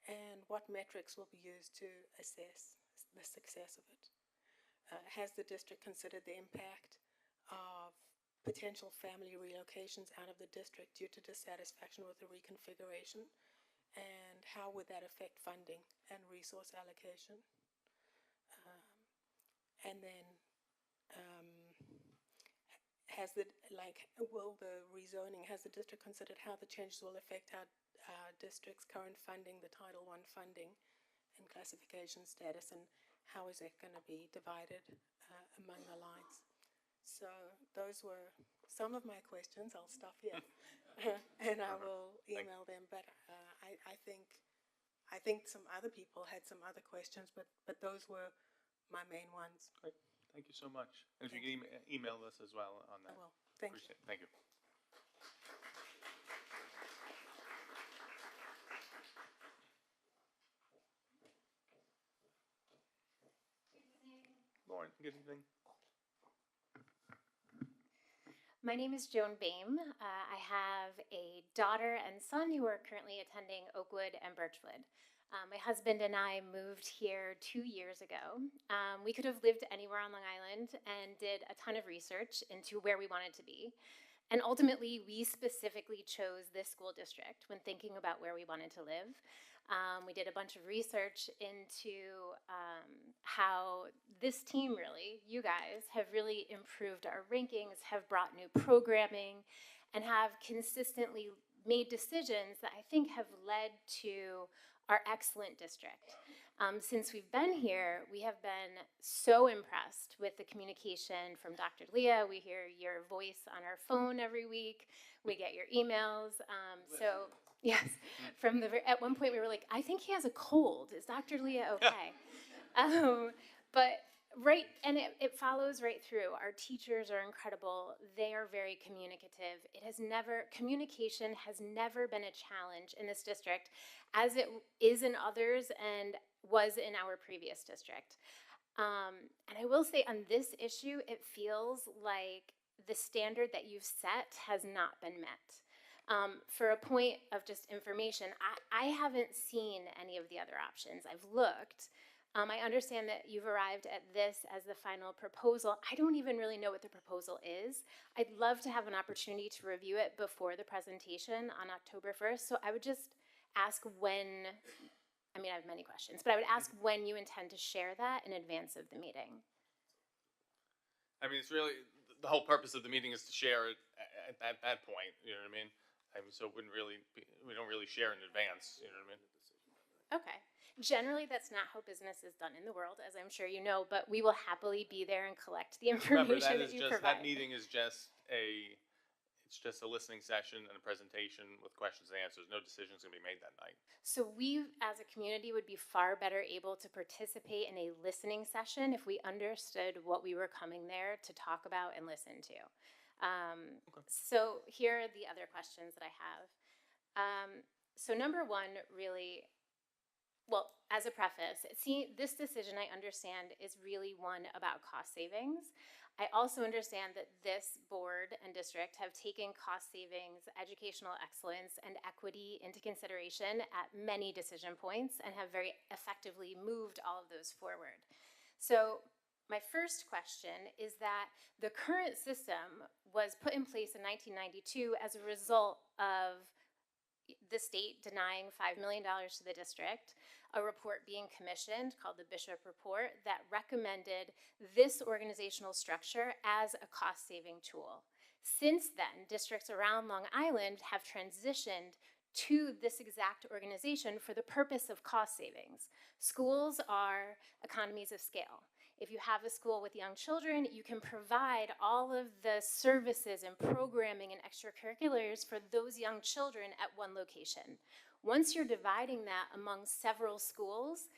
And what metrics will be used to assess the success of it? Has the district considered the impact of potential family relocations out of the district due to dissatisfaction with the reconfiguration? And how would that affect funding and resource allocation? And then has the district considered how the changes will affect our district's current funding, the Title I funding and classification status, and how is it going to be divided among the lines? So those were some of my questions. I'll stop here. And I will email them, but I think some other people had some other questions, but those were my main ones. Great. Thank you so much. And if you can email us as well on that. I will. Thank you. Appreciate it. Thank you. Lauren, good evening. My name is Joan Boehm. I have a daughter and son who are currently attending Oakwood and Birchwood. My husband and I moved here 2 years ago. We could have lived anywhere on Long Island and did a ton of research into where we wanted to be. And ultimately, we specifically chose this school district when thinking about where we wanted to live. We did a bunch of research into how this team really, you guys, have really improved our rankings, have brought new programming, and have consistently made decisions that I think have led to our excellent district. Since we've been here, we have been so impressed with the communication from Dr. Leah. We hear your voice on our phone every week. We get your emails. So yes, at one point we were like, I think he has a cold. Is Dr. Leah okay? And it follows right through. Our teachers are incredible. They are very communicative. Communication has never been a challenge in this district, as it is in others and was in our previous district. And I will say on this issue, it feels like the standard that you've set has not been met. For a point of just information, I haven't seen any of the other options. I've looked. I understand that you've arrived at this as the final proposal. I don't even really know what the proposal is. I'd love to have an opportunity to review it before the presentation on October 1st. So I would just ask when, I have many questions, but I would ask when you intend to share that in advance of the meeting. It's really, the whole purpose of the meeting is to share it at that point, you know what I mean? So it wouldn't really we don't really share in advance, you know what I mean? Okay. Generally, that's not how business is done in the world, as I'm sure you know, but we will happily be there and collect the information Remember, that you provide. that meeting is just It's just a listening session and a presentation with questions and answers. No decision's gonna be made that night. So we, as a community, would be far better able to participate in a listening session if we understood what we were coming there to talk about and listen to. So here are the other questions that I have. So number one, really, well, as a preface, this decision I understand is really one about cost savings. I also understand that this board and district have taken cost savings, educational excellence, and equity into consideration at many decision points and have very effectively moved all of those forward. So my first question is that the current system was put in place in 1992 as a result of the state denying $5 million to the district, a report being commissioned called the Bishop Report that recommended this organizational structure as a cost-saving tool. Since then, districts around Long Island have transitioned to this exact organization for the purpose of cost savings. Schools are economies of scale. If you have a school with young children, you can provide all of the services and programming and extracurriculars for those young children at one location. Once you're dividing that among several schools,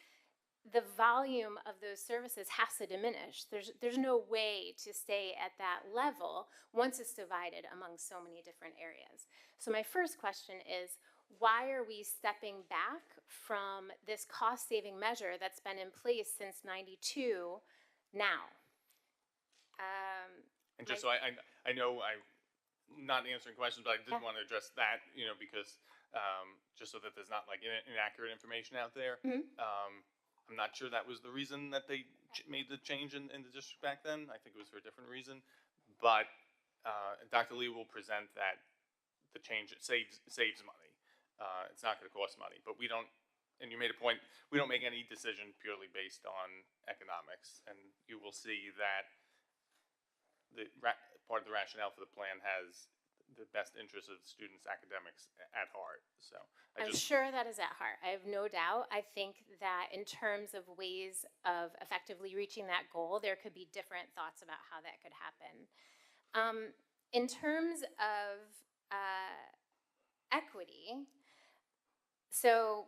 the volume of those services has to diminish. There's no way to stay at that level once it's divided among so many different areas. So my first question is, why are we stepping back from this cost-saving measure that's been in place since '92 now? And just so I know I'm not answering questions, but I did want to address that, because just so that there's not like inaccurate information out there. I'm not sure that was the reason that they made the change in the district back then. I think it was for a different reason. But Dr. Lee will present that the change saves money. It's not going to cost money, but we don't, and you made a point, we don't make any decision purely based on economics. And you will see that part of the rationale for the plan has the best interest of the students' academics at heart. So I'm sure that is at heart. I have no doubt. I think that in terms of ways of effectively reaching that goal, there could be different thoughts about how that could happen. In terms of equity, so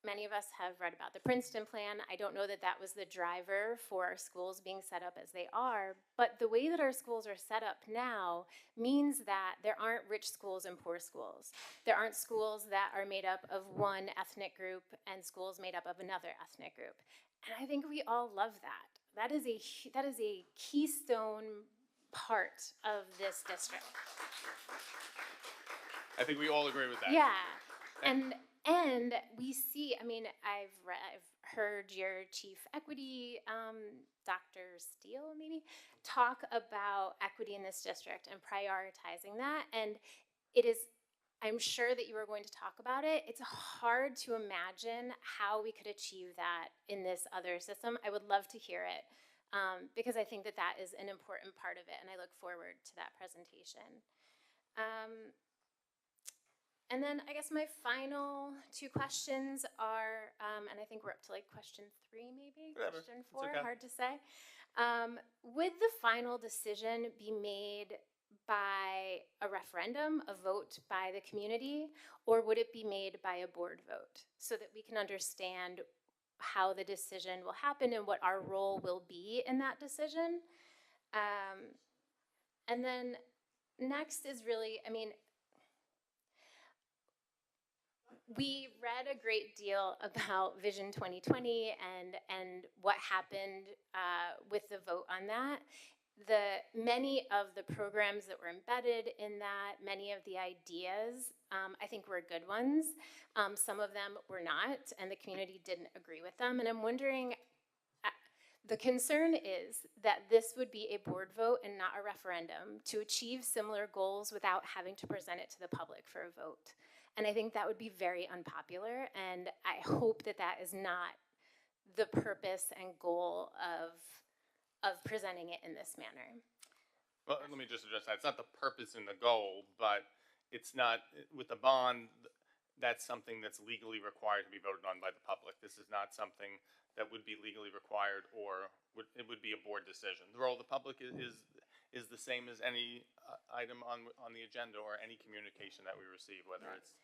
many of us have read about the Princeton plan. I don't know that that was the driver for our schools being set up as they are, but the way that our schools are set up now means that there aren't rich schools and poor schools. There aren't schools that are made up of one ethnic group and schools made up of another ethnic group. And I think we all love that. That is a keystone part of this district. I think we all agree with that. Yeah, and we see, I mean, I've heard your chief equity, Dr. Steele maybe, talk about equity in this district and prioritizing that. And it is, I'm sure that you are going to talk about it. It's hard to imagine how we could achieve that in this other system. I would love to hear it because I think that that is an important part of it, and I look forward to that presentation. And then I guess my final two questions are, and I think we're up to like question 3 maybe, Whatever. question 4, Okay. hard to say. Would the final decision be made by a referendum, a vote by the community, or would it be made by a board vote so that we can understand how the decision will happen and what our role will be in that decision? And then next is really, I mean, we read a great deal about Vision 2020 and what happened with the vote on that. Many of the programs that were embedded in that, many of the ideas, I think were good ones. Some of them were not, and the community didn't agree with them. And I'm wondering, the concern is that this would be a board vote and not a referendum to achieve similar goals without having to present it to the public for a vote. And I think that would be very unpopular, and I hope that that is not the purpose and goal of presenting it in this manner. Well, let me just address that. It's not the purpose and the goal, but it's not, with the bond, that's something that's legally required to be voted on by the public. This is not something that would be legally required, or it would be a board decision. The role of the public is is the same as any item on the agenda or any communication that we receive, whether it's,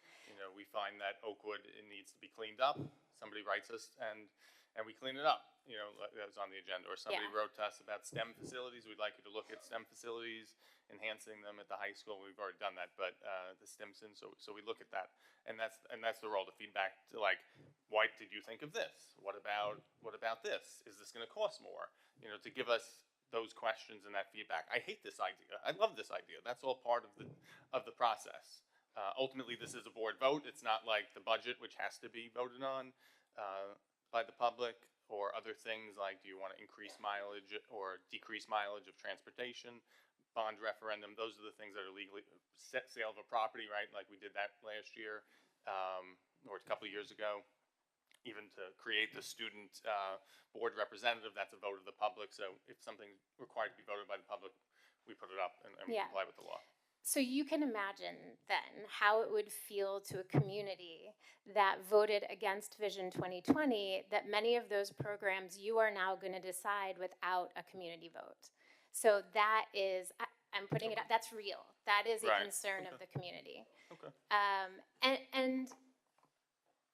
we find that Oakwood, it needs to be cleaned up, somebody writes us and we clean it up, that was on the agenda. Or somebody Yeah. wrote to us about STEM facilities, we'd like you to look at STEM facilities, enhancing them at the high school. We've already done that, but the Stimson, so we look at that. And that's the role, the feedback to, like, why did you think of this? What about this? Is this gonna cost more? To give us those questions and that feedback. I hate this idea. I love this idea. That's all part of the process. Ultimately, this is a board vote. It's not like the budget, which has to be voted on by the public, or other things like, do you want to increase mileage or decrease mileage of transportation, bond referendum. Those are the things that are legally, sale of a property, right? Like we did that last year, or a couple of years ago. Even to create the student board representative, that's a vote of the public. So if something's required to be voted by the public, we put it up and we Yeah. comply with the law. So you can imagine then how it would feel to a community that voted against Vision 2020, that many of those programs you are now going to decide without a community vote. So that is, I'm putting it up, that's real. That is a Right. concern Okay. of the community. Okay.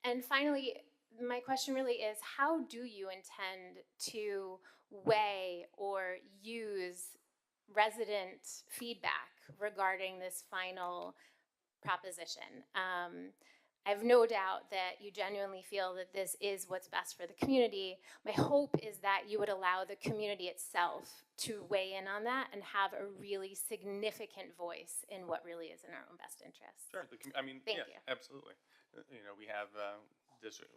And finally, my question really is, how do you intend to weigh or use resident feedback regarding this final proposition? I have no doubt that you genuinely feel that this is what's best for the community. My hope is that you would allow the community itself to weigh in on that and have a really significant voice in what really is in our own best interest. Sure. Thank yeah, you. absolutely. We have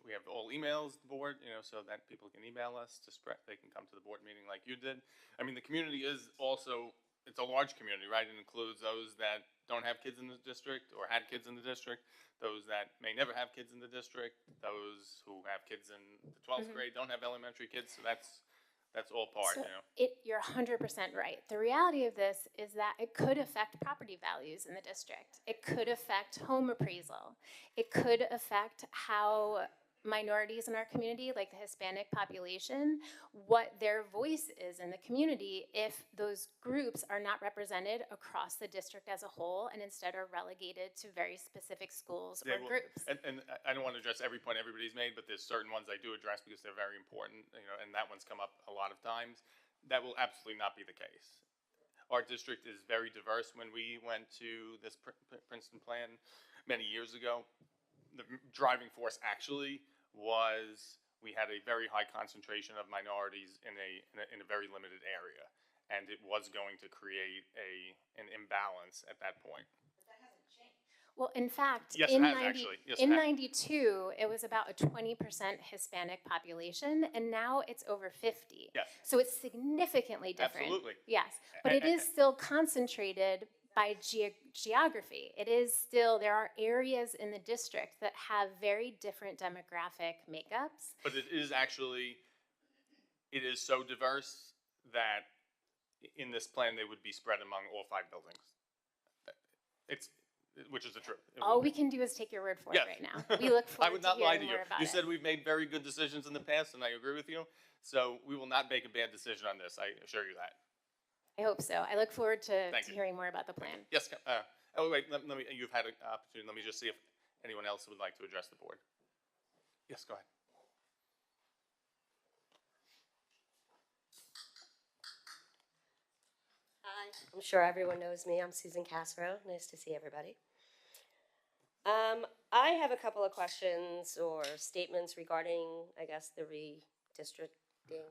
we have all emails, the board, so that people can email us to spread. They can come to the board meeting like you did. The community is also, it's a large community, right? It includes those that don't have kids in the district or had kids in the district, those that may never have kids in the district, those who have kids in the 12th grade, don't have elementary kids. So that's all part, So you're 100% right. The reality of this is that it could affect property values in the district. It could affect home appraisal. It could affect how minorities in our community, like the Hispanic population, what their voice is in the community if those groups are not represented across the district as a whole and instead are relegated to very specific schools or groups. And I don't want to address every point everybody's made, but there's certain ones I do address because they're very important, and that one's come up a lot of times. That will absolutely not be the case. Our district is very diverse. When we went to this Princeton plan many years ago, the driving force actually was we had a very high concentration of minorities in a very limited area, and it was going to create an imbalance at that point. But that hasn't changed. Well, in fact, Yes, in, it has, actually. Yes, it in has. 92, it was about a 20% Hispanic population, and now it's over 50. Yes. So it's significantly different. Absolutely. Yes, but it is still concentrated by geography. It is still, there are areas in the district that have very different demographic makeups. But it is so diverse that in this plan they would be spread among all 5 buildings. Which is the truth. All we can do is take your word for Yes. it right now. We look forward I would not to lie hearing to you. more about You it. said we've made very good decisions in the past, and I agree with you. So we will not make a bad decision on this. I assure you that. I hope so. I look forward to Thank you. hearing more about the plan. Yes. Wait. Let me. You've had an opportunity. Let me just see if anyone else would like to address the board. Yes. Go ahead. Hi, I'm sure everyone knows me. I'm Susan Castro. Nice to see everybody. I have a couple of questions or statements regarding, I guess, the redistricting.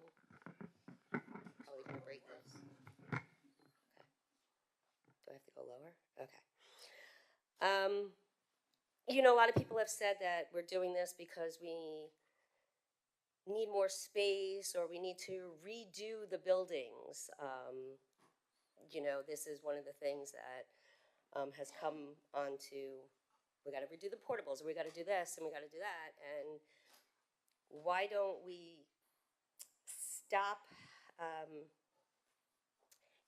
I'll even break this. Okay. Do I have to go lower? Okay. A lot of people have said that we're doing this because we need more space or we need to redo the buildings. This is one of the things that has come onto, we got to redo the portables, or we got to do this, and we got to do that. And why don't we stop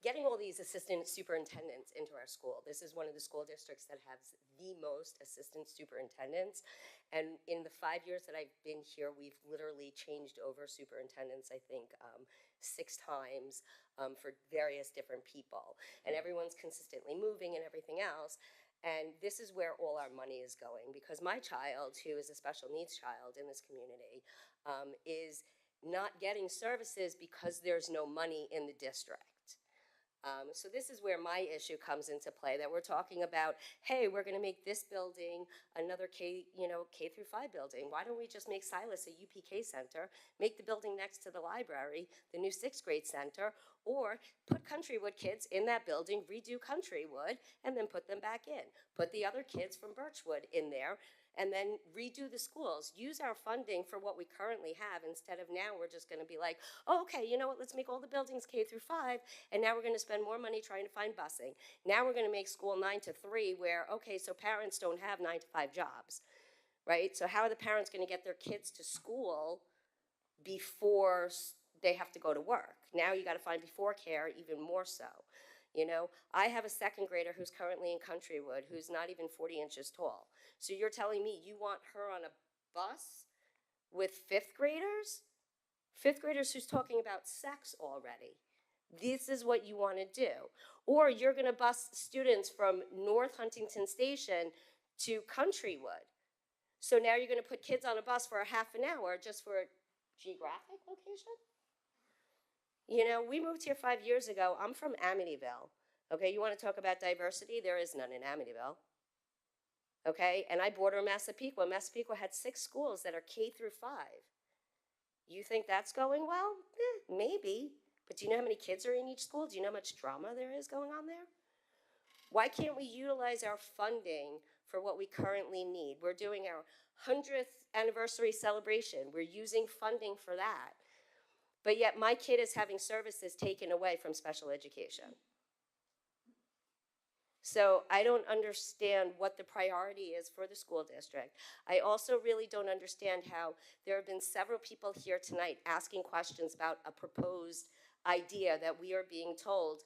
getting all these assistant superintendents into our school. This is one of the school districts that has the most assistant superintendents. And in the 5 years that I've been here, we've literally changed over superintendents, I think, 6 times for various different people. And everyone's consistently moving and everything else. And this is where all our money is going, because my child, who is a special needs child in this community, is not getting services because there's no money in the district. So this is where my issue comes into play, that we're talking about, hey, we're going to make this building another K through 5 building. Why don't we just make Silas a UPK center, make the building next to the library the new 6th grade center, or put Countrywood kids in that building, redo Countrywood, and then put them back in. Put the other kids from Birchwood in there, and then redo the schools. Use our funding for what we currently have, instead of now we're just going to be like, oh, okay, you know what, let's make all the buildings K through 5, and now we're going to spend more money trying to find busing. Now we're going to make school 9 to 3, where, okay, so parents don't have 9 to 5 jobs, right? So how are the parents going to get their kids to school before they have to go to work? Now you got to find before care even more so. You know, I have a 2nd grader who's currently in Countrywood who's not even 40 inches tall. So you're telling me you want her on a bus with 5th graders? 5th graders who's talking about sex already. This is what you want to do. Or you're going to bus students from North Huntington Station to Countrywood. So now you're going to put kids on a bus for a half an hour just for a geographic location? You know, we moved here 5 years ago. I'm from Amityville. Okay, you want to talk about diversity? There is none in Amityville. Okay, and I border Massapequa. Massapequa had 6 schools that are K through 5. You think that's going well? Maybe. But do you know how many kids are in each school? Do you know how much drama there is going on there? Why can't we utilize our funding for what we currently need? We're doing our 100th anniversary celebration. We're using funding for that. But yet my kid is having services taken away from special education. So I don't understand what the priority is for the school district. I also really don't understand how there have been several people here tonight asking questions about a proposed idea that we are being told,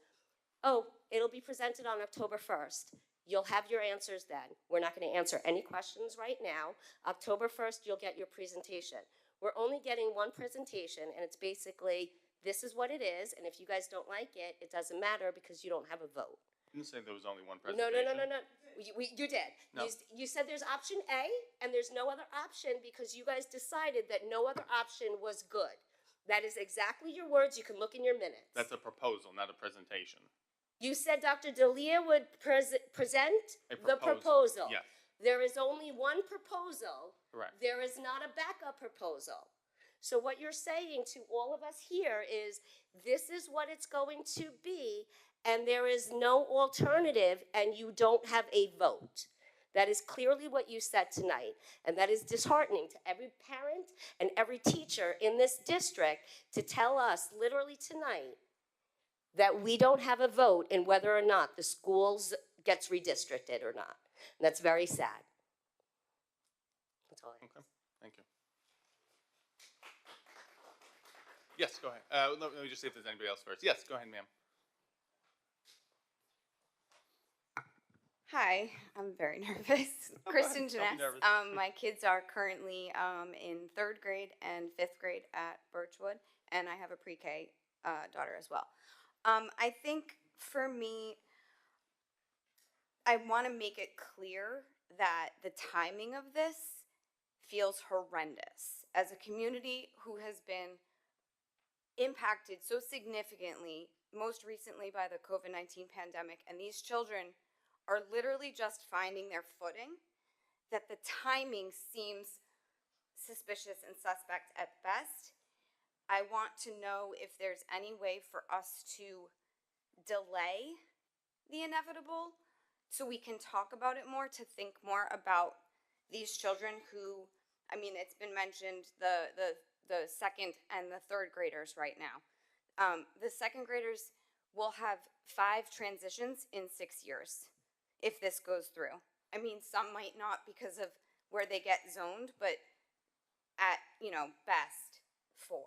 oh, it'll be presented on October 1st. You'll have your answers then. We're not going to answer any questions right now. October 1st, you'll get your presentation. We're only getting one presentation, and it's basically, this is what it is, and if you guys don't like it, it doesn't matter because you don't have a vote. You didn't say there was only one No, presentation. no. You did. No. You said there's option A, and there's no other option because you guys decided that no other option was good. That is exactly your words. You can look in your minutes. That's a proposal, not a presentation. You said Dr. D'Elia would present the proposal. Yes. There is only one proposal. Correct. There is not a backup proposal. So what you're saying to all of us here is, this is what it's going to be, and there is no alternative, and you don't have a vote. That is clearly what you said tonight, and that is disheartening to every parent and every teacher in this district to tell us literally tonight that we don't have a vote in whether or not the schools gets redistricted or not. And that's very sad. That's all I have. Okay, thank you. Yes, go ahead. Let me just see if there's anybody else first. Yes, go ahead, ma'am. Hi, I'm very nervous. Kristen Janess. My kids are currently in 3rd grade and 5th grade at Birchwood, and I have a pre-K daughter as well. I think for me, I want to make it clear that the timing of this feels horrendous. As a community who has been impacted so significantly, most recently by the COVID-19 pandemic, and these children are literally just finding their footing, that the timing seems suspicious and suspect at best. I want to know if there's any way for us to delay the inevitable so we can talk about it more, to think more about these children who, I mean, it's been mentioned, the 2nd and the 3rd graders right now. The 2nd graders will have 5 transitions in 6 years if this goes through. I mean, some might not because of where they get zoned, but at, best 4.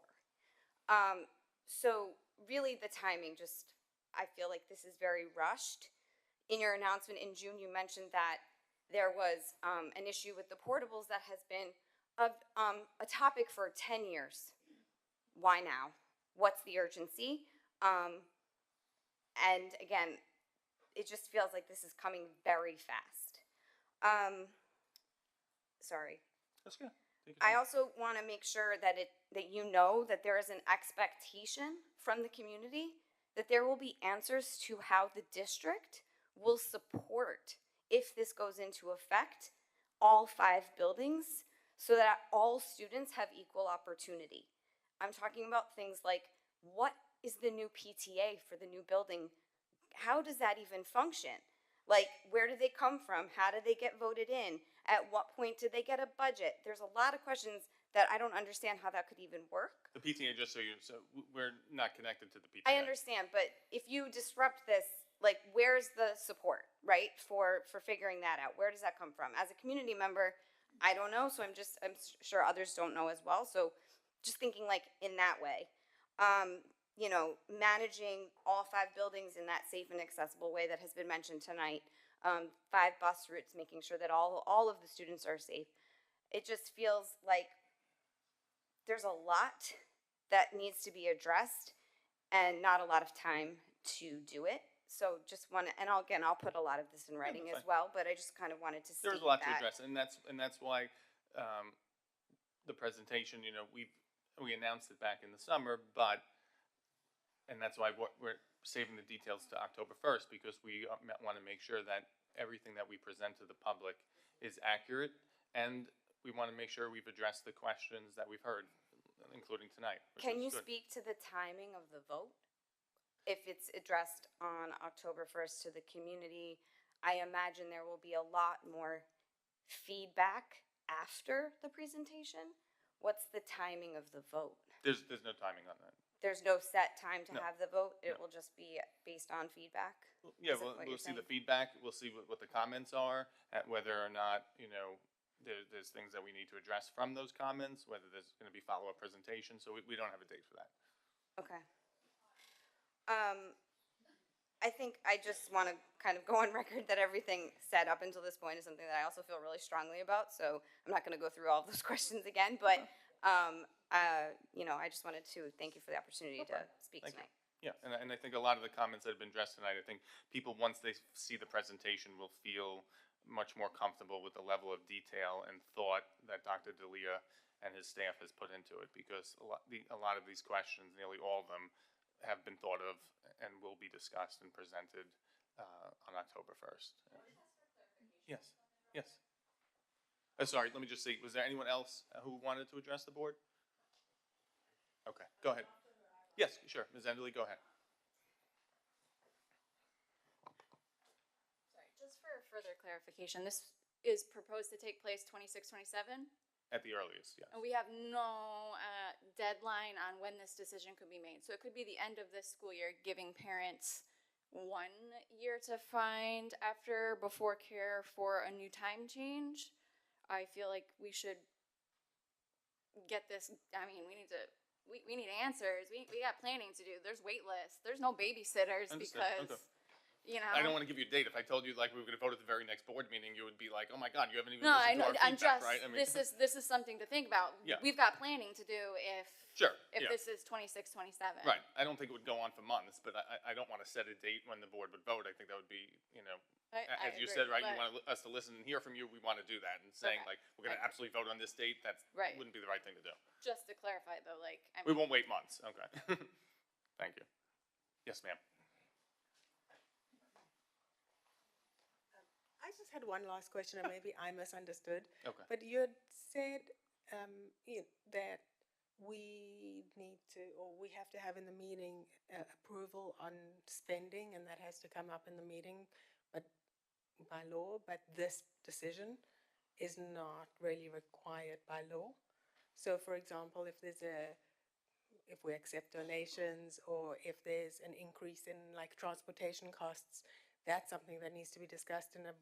So really the timing just I feel like this is very rushed. In your announcement in June, you mentioned that there was an issue with the portables that has been a topic for 10 years. Why now? What's the urgency? And again, it just feels like this is coming very fast. Sorry. That's good. I also want to make sure that you know that there is an expectation from the community that there will be answers to how the district will support, if this goes into effect, all 5 buildings so that all students have equal opportunity. I'm talking about things like, what is the new PTA for the new building? How does that even function? Like, where do they come from? How do they get voted in? At what point did they get a budget? There's a lot of questions that I don't understand how that could even work. The PTA, just so we're not connected to the PTA. I understand, but if you disrupt this, like, where's the support, right, for figuring that out? Where does that come from? As a community member, I don't know, so I'm sure others don't know as well. So just thinking like in that way, you know, managing all 5 buildings in that safe and accessible way that has been mentioned tonight, 5 bus routes, making sure that all of the students are safe. It just feels like there's a lot that needs to be addressed and not a lot of time to do it. So just want to, and I'll put a lot of this in writing as well, but I just kind of wanted to state There's a lot to that. address, and that's why the presentation, you know, we announced it back in the summer, and that's why we're saving the details to October 1st, because we want to make sure that everything that we present to the public is accurate, and we want to make sure we've addressed the questions that we've heard, including tonight. Can you speak to the timing of the vote? If it's addressed on October 1st to the community, I imagine there will be a lot more feedback after the presentation. What's the timing of the vote? There's no timing on that. There's no set time to No. have the vote? It will just be based on feedback? Yeah, Is that what we'll you're see the saying? feedback, we'll see what the comments are, at whether or not, you know, there's things that we need to address from those comments, whether there's going to be follow-up presentations, so we don't have a date for that. Okay. I think I just want to kind of go on record that everything said up until this point is something that I also feel really strongly about, so I'm not going to go through all of those questions again, but, you know, I just wanted to thank you for the opportunity to speak Thank you. tonight. Yeah, and I think a lot of the comments that have been addressed tonight, I think people, once they see the presentation, will feel much more comfortable with the level of detail and thought that Dr. D'Elia and his staff has put into it, because a lot of these questions, nearly all of them, have been thought of and will be discussed and presented on October 1st. Yes, yes. Sorry, let me just see, was there anyone else who wanted to address the board? Okay, go ahead. Yes, sure, Ms. Enderle, go ahead. Sorry, just for further clarification, this is proposed to take place 26, 27? At the earliest, yes. And we have no deadline on when this decision could be made. So it could be the end of this school year, giving parents 1 year to find before care for a new time change. I feel like we should get this, I mean, we need answers. We got planning to do. There's wait lists. There's no babysitters Understood. because, Okay. you know. I don't want to give you a date. If I told you like we were going to vote at the very next board meeting, you would be like, "Oh my God, you haven't even No, I listened know. to our I'm feedback, just. right?" I mean, This is something to think about. Yeah. We've got planning to do if sure. if Yeah. this is 26, 27. Right. I don't think it would go on for months, but I don't want to set a date when the board would vote. I think that would be, you know, I as you agree, said, right? You but- want us to listen and hear from you. We want to do that, and saying Okay. like we're going to absolutely vote on this date, that Right. wouldn't be the right thing to do. Just to clarify, though, like I We mean, won't wait months. Okay. Thank you. Yes, ma'am. I just had one last question, and maybe I misunderstood. Okay. But you had said that we need to, or we have to have in the meeting approval on spending, and that has to come up in the meeting, but by law. But this decision is not really required by law. So, for example, if we accept donations, or if there's an increase in like transportation costs, that's something that needs to be discussed in a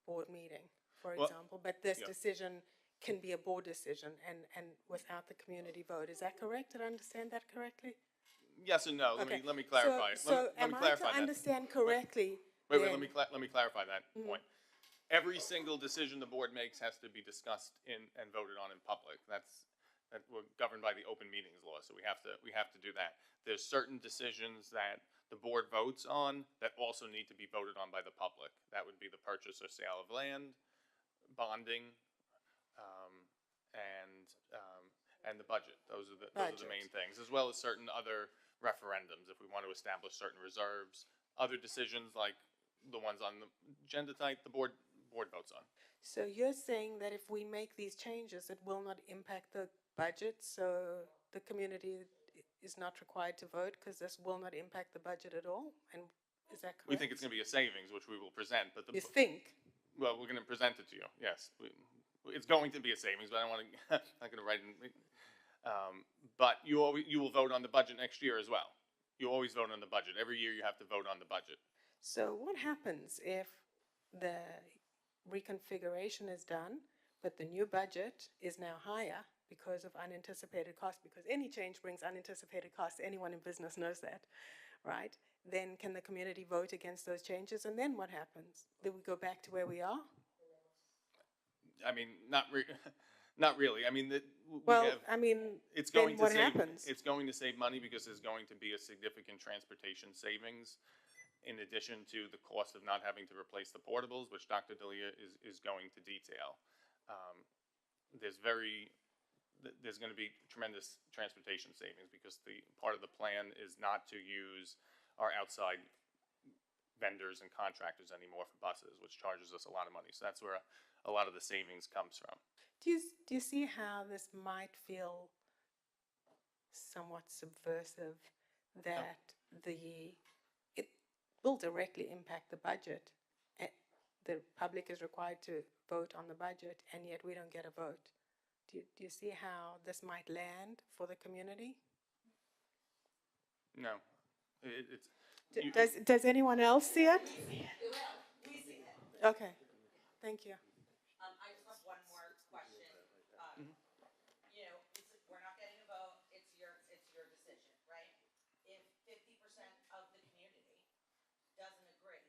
board meeting, for Well, example. But this yeah. decision can be a board decision and without the community vote. Is that correct? Did I understand that correctly? Yes and no. Okay. Let me clarify. So Let me am I clarify to that. understand correctly? Wait, then- let me clarify that point. Every single decision the board makes has to be discussed and voted on in public. That we're governed by the open meetings law, so we have to do that. There's certain decisions that the board votes on that also need to be voted on by the public. That would be the purchase or sale of land, bonding, and the budget. Those are the main things, as well as certain other referendums, if we want to establish certain reserves. Other decisions, like the ones on the agenda tonight, the board votes on. So you're saying that if we make these changes, it will not impact the budget, so the community is not required to vote because this will not impact the budget at all? And is that correct? We think it's going to be a savings, which we will present, but You think? well, we're going to present it to you. Yes, it's going to be a savings, but I don't want to. I'm not going to write it. But you will vote on the budget next year as well. You always vote on the budget. Every year you have to vote on the budget. So what happens if the reconfiguration is done, but the new budget is now higher because of unanticipated costs? Because any change brings unanticipated costs. Anyone in business knows that, right? Then can the community vote against those changes? And then what happens? Do we go back to where we are? I mean, not really. I mean, it's then going to what save. happens? It's going to save money because there's going to be a significant transportation savings, in addition to the cost of not having to replace the portables, which Dr. D'Elia is going to detail. There's going to be tremendous transportation savings because the part of the plan is not to use our outside vendors and contractors anymore for buses, which charges us a lot of money. So that's where a lot of the savings comes from. Do you see how this might feel somewhat subversive, that it will directly impact the budget? The public is required to vote on the budget, and yet we don't get a vote. Do you see how this might land for the community? No, Does anyone else see it? We see it. Okay, thank you. I just have one more question. You know, we're not getting a vote, it's your decision, right? If 50% of the community doesn't agree,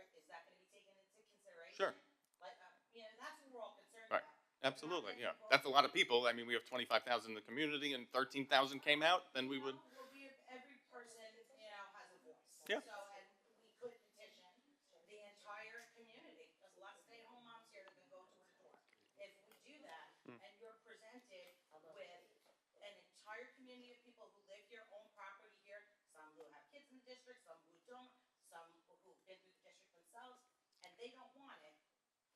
is that gonna be taken into consideration? Sure. Like, you know, that's what we're all concerned Right. about. Absolutely, yeah. That's a lot of people. I mean, we have 25,000 in the community and 13,000 came out, then we would. Well, every person, you know, has a voice. Yeah. So, and we could petition the entire community, because lots of stay-at-home moms here that can go door to door. If we do that, and you're presented with an entire community of people who live here, own property here, some who have kids in the district, some who don't, some who've been through the district themselves, and they don't want it,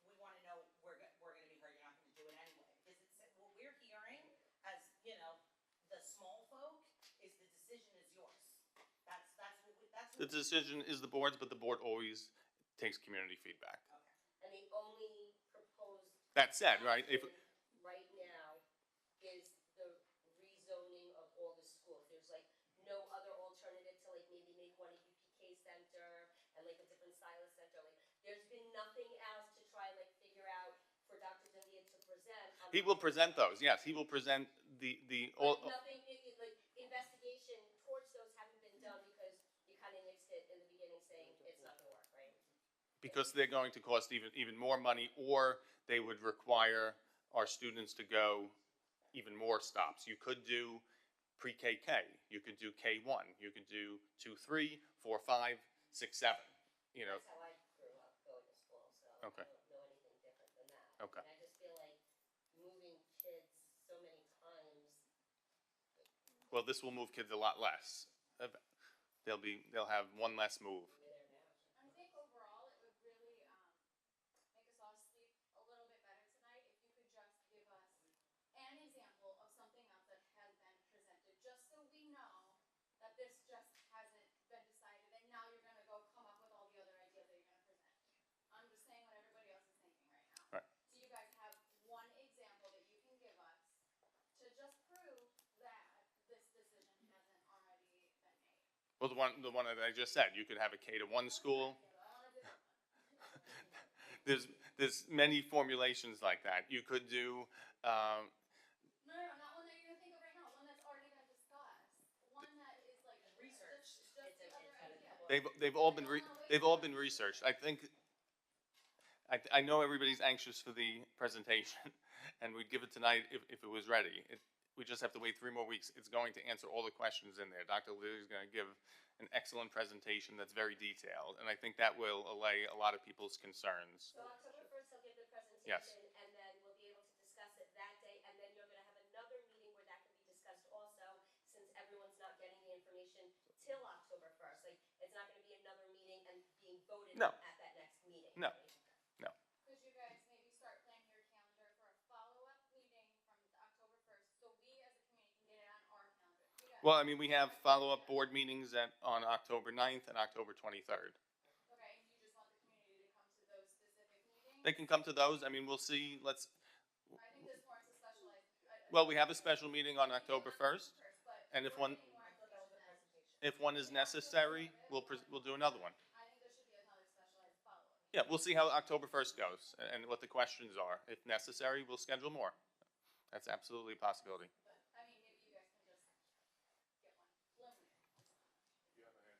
we want to know we're going to be heard, you're not going to do it anyway. What we're hearing as, you know, the small folk is the decision is yours. The decision is the board's, but the board always takes community feedback. And the only proposed. That said, right, if, action right now is the rezoning of all the schools. There's like no other alternative to like maybe make one a UPK center and like a different Silas center. Like there's been nothing else to try and like figure out for Dr. D'Elia to present. he will present those, yes, he will present all. Like nothing, like investigation towards those haven't been done because you kind of nixed it in the beginning saying it's not gonna work, right? Because they're going to cost even more money, or they would require our students to go even more stops. You could do pre-KK, you could do K1, you could do 2, 3, 4, 5, 6, 7. You know. That's how I grew up going to school, so Okay. I don't know anything different than that. Okay. And I just feel like moving kids so many times. Well, this will move kids a lot less. They'll have one less move. I think overall it would really make us all sleep a little bit better tonight if you could just give us an example of something else that has been presented, just so we know that this just hasn't been decided and now you're gonna go come up with all the other ideas that you're gonna present. I'm just saying what everybody else is thinking right now. Right. Do you guys have one example that you can give us to just prove that this decision hasn't already been made? Well, the one that I just said, you could have a K-1 school. There's many formulations like that. You could do. No, not one that you're gonna think of right now. One that's already been discussed. One that They've all been researched. I think, I know everybody's anxious for the presentation, and we'd give it tonight if it was ready. We just have to wait 3 more weeks. It's going to answer all the questions in there. Dr. Lee is going to give an excellent presentation that's very detailed, and I think that will allay a lot of people's concerns. So October 1st, he'll give the presentation. Yes. And then we'll be able to discuss it that day, and then you're gonna have another meeting where that can be discussed also, since everyone's not getting the information till October 1st. Like, it's not gonna be another meeting and being voted No. at that next meeting. No. right? No. Could you guys maybe start planning your calendar for a follow-up meeting from October 1st, so we as a community can get it on our calendar? You guys- Well, I mean, we have follow-up board meetings on October 9th and October 23rd. Okay, and you just want the community to come to those specific meetings? They can come to those. I mean, we'll see. I think this warrants a specialized. Well, we have a special meeting on October 1st, But and if one, I thought that was a presentation. if one is necessary, we'll do another one. I think there should be another specialized follow-up. Yeah, we'll see how October 1st goes and what the questions are. If necessary, we'll schedule more. That's absolutely a possibility. But, I mean, maybe you guys can just get one preliminary.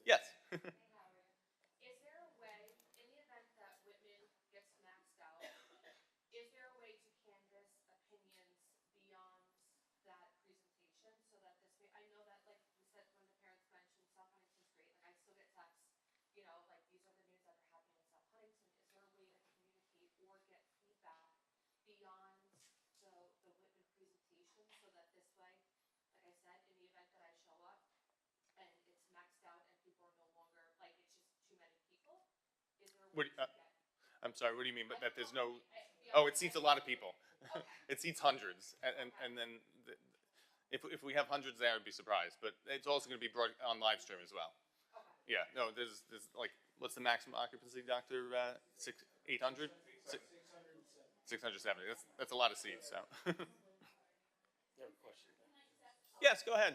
Yes. Is there a way, in the event that Whitman gets maxed out, is there a way to canvass opinions beyond that presentation so that this way, I know that, like we said, when the parents mentioned South Huntington's great, like I still get texts, you know, like these are the news that are happening in South Huntington. Is there a way to communicate or get feedback beyond the Whitman presentation so that this way, like I said, in the event that I show up and it's maxed out and people are no longer, like, it's just too many people? Is there a way to get? I'm sorry, what do you mean? But that there's no, oh, it seats a lot of people. It seats hundreds. And then if we have hundreds there, I'd be surprised. But it's also going to be brought on live stream as well. Yeah, no, there's like, what's the maximum occupancy, Doctor? 800? 670. That's a lot of seats, so. You have a question? Yes, go ahead.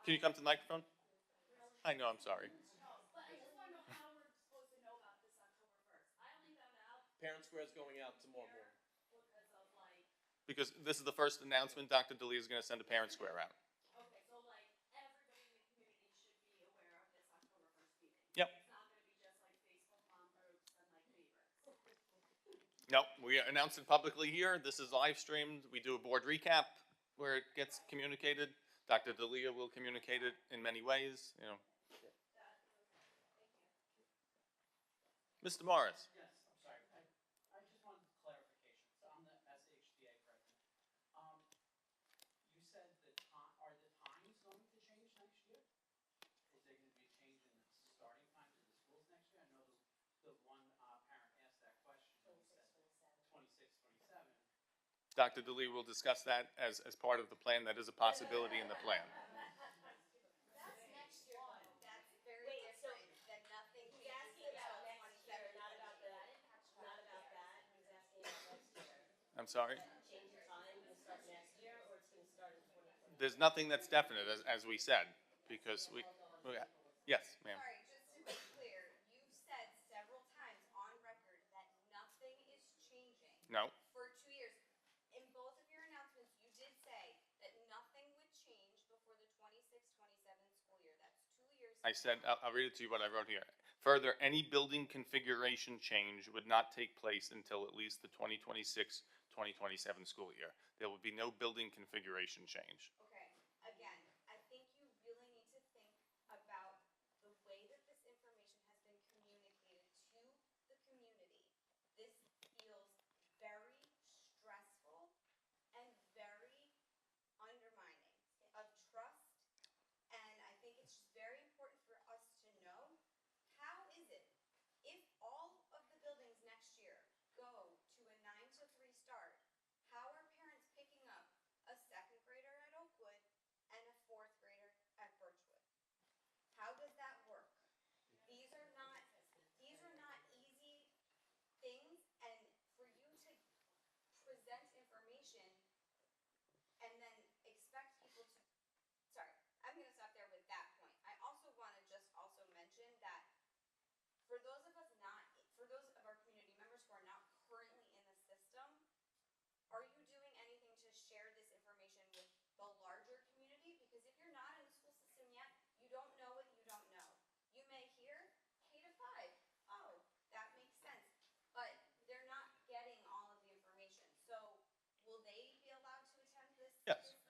Can you come to the microphone? I know, I'm sorry. But I just want to know how we're supposed to know about this October 1st. I only found out Parent Square is going out tomorrow morning. because of like, Because this is the first announcement, Dr. DeLee is going to send a parent square out. okay, so like everybody in the community should be aware of this October 1st meeting. Yep. It's not going to be just like Facebook mom groups and like neighbors. No, we announced it publicly here. This is live streamed. We do a board recap where it gets communicated. Dr. D'Elia will communicate it in many ways, you know. Mr. Morris. Yes, I'm sorry. I just wanted clarification. So I'm the SHDA president. You said are the times going to change next year? Is there going to be a change in the starting times of the schools next year? I know the one parent asked that question. 26, 27. Dr. DeLee will discuss that as part of the plan. That is a possibility in the plan. That's next year, though. That's very Wait, so different than nothing he's changes asking about until next year, 27. not about that. Not about that. He's asking about next year. I'm sorry? Change the time, gonna start next year, or it's gonna start in 2020? There's nothing that's definite, as we said, because yes, ma'am. Sorry, just to be clear, you've said several times on record that nothing is changing. No. For 2 years. In both of your announcements, you did say that nothing would change before the 26-27 school year. That's 2 years. I said, I'll read it to you what I wrote here. Further, any building configuration change would not take place until at least the 2026-2027 school year. There will be no building configuration change. Okay, again, I think you really need to think about the way that this information has been communicated to the community. This feels very stressful and very undermining of trust. And I think it's just very important for us to know, how is it, if all of the buildings next year go to a 9 to 3 start, how are parents picking up a 2nd grader at Oakwood and a 4th grader at Birchwood? How does that work? These are not easy things, and for you to present information and then expect people to, sorry, I'm gonna stop there with that point. I also wanna just also mention that for those of our community members who are not currently in the system, are you doing anything to share this information with the larger community? Because if you're not in the school system yet,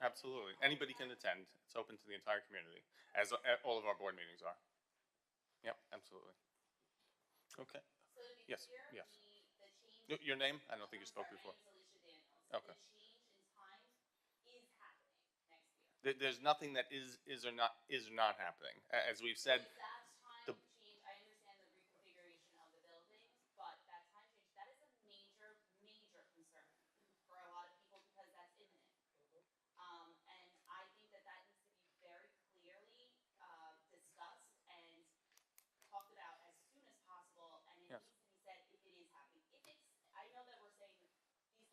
Absolutely. Anybody can attend. It's open to the entire community, as all of our board meetings are. Yep, absolutely. Okay. Yes, yes. Your name? I don't think you spoke before. Okay. There's nothing that is or not happening. As we've said, the, I understand the reconfiguration of the buildings, but that time change, that is a major, major concern for a lot of people because that's imminent. And I think that that needs to be very clearly, discussed and talked about as soon as possible, and it Yes. needs to be said if it is happening. If it's, I know that we're saying these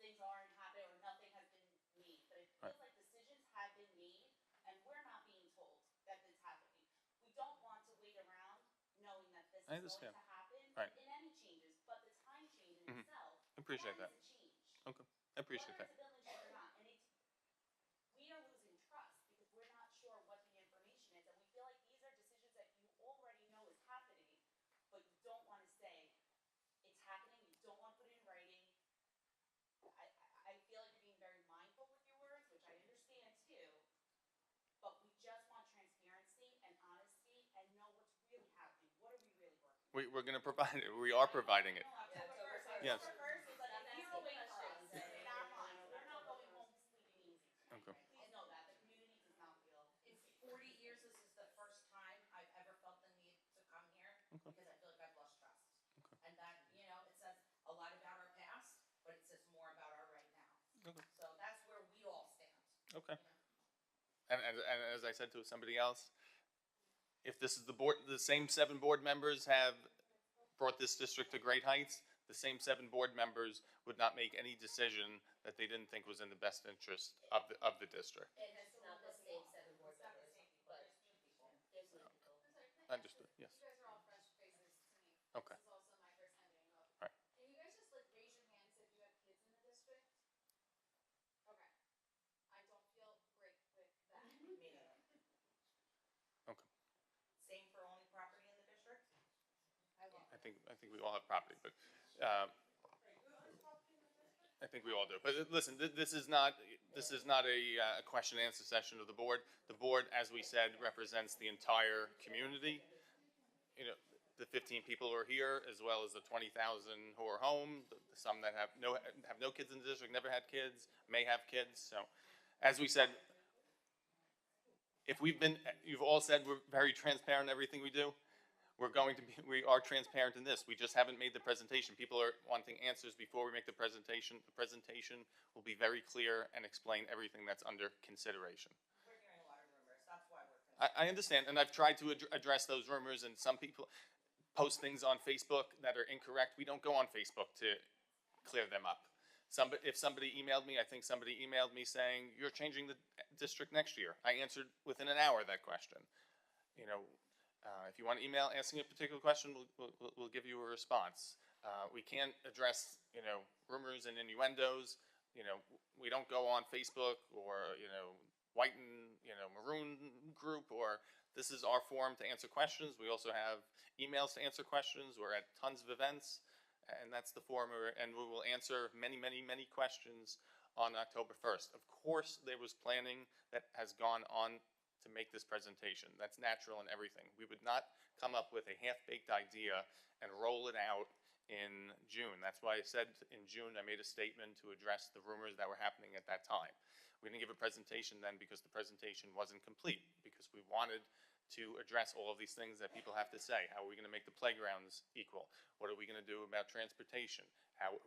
things aren't happening or nothing has been made, but it feels like decisions have been made and we're not being told that it's happening. We don't want to wait around knowing that this I is going understand. to happen Right. in any changes, but the time change in Mhm. itself, Appreciate that. is a change. Okay, I appreciate Whether that. it's a building change or not, and it's, we are losing trust because we're not sure what the information is, and we feel like these are decisions that you already know is happening, but you don't want to say it's happening, you don't want to put it in writing. I feel like you're being very mindful with your words, which I understand too, but we just want transparency and honesty and know what's really happening. What are we really working on? We're going to provide it. We are providing it. October 1st. Yes. October 1st is like a year away for us in our minds. We're not going home sleeping easy. Okay. Please know that. The community does not feel. In 40 years, this is the first time I've ever felt the need to come here because I feel like I've lost trust. And that, you know, it says a lot about our past, but it says more about our right now. Okay. So that's where we all stand. Okay. And as I said to somebody else, if this is the same 7 board members have brought this district to great heights, the same 7 board members would not make any decision that they didn't think was in the best interest of the district. It's not the same 7 board members, but there's new people. Understood, yes. You guys are all fresh faces to me. Okay. This is also my first time getting up. Right. Can you guys just like raise your hands if you have kids in the district? Okay. I don't feel great with that. Me neither. Okay. Same for owning property in the district? I think we all have property, but I think we all do. But listen, this is not a question and answer session of the board. The board, as we said, represents the entire community. You know, the 15 people who are here, as well as the 20,000 who are home, some that have no kids in the district, never had kids, may have kids. So, as we said, you've all said we're very transparent in everything we do. We are transparent in this. We just haven't made the presentation. People are wanting answers before we make the presentation. The presentation will be very clear and explain everything that's under consideration. We're hearing a lot of rumors. That's why we're concerned. I understand, and I've tried to address those rumors, and some people post things on Facebook that are incorrect. We don't go on Facebook to clear them up. If somebody emailed me, I think somebody emailed me saying, you're changing the district next year. I answered within an hour that question. You know, if you want to email asking a particular question, we'll give you a response. We can't address, you know, rumors and innuendos. You know, we don't go on Facebook or, you know, white and, you know, maroon group, or this is our forum to answer questions. We also have emails to answer questions. We're at tons of events, and that's the forum, and we will answer many, many, many questions on October 1st. Of course, there was planning that has gone on to make this presentation. That's natural in everything. We would not come up with a half-baked idea and roll it out in June. That's why I said in June I made a statement to address the rumors that were happening at that time. We didn't give a presentation then because the presentation wasn't complete, because we wanted to address all of these things that people have to say. How are we going to make the playgrounds equal? What are we going to do about transportation?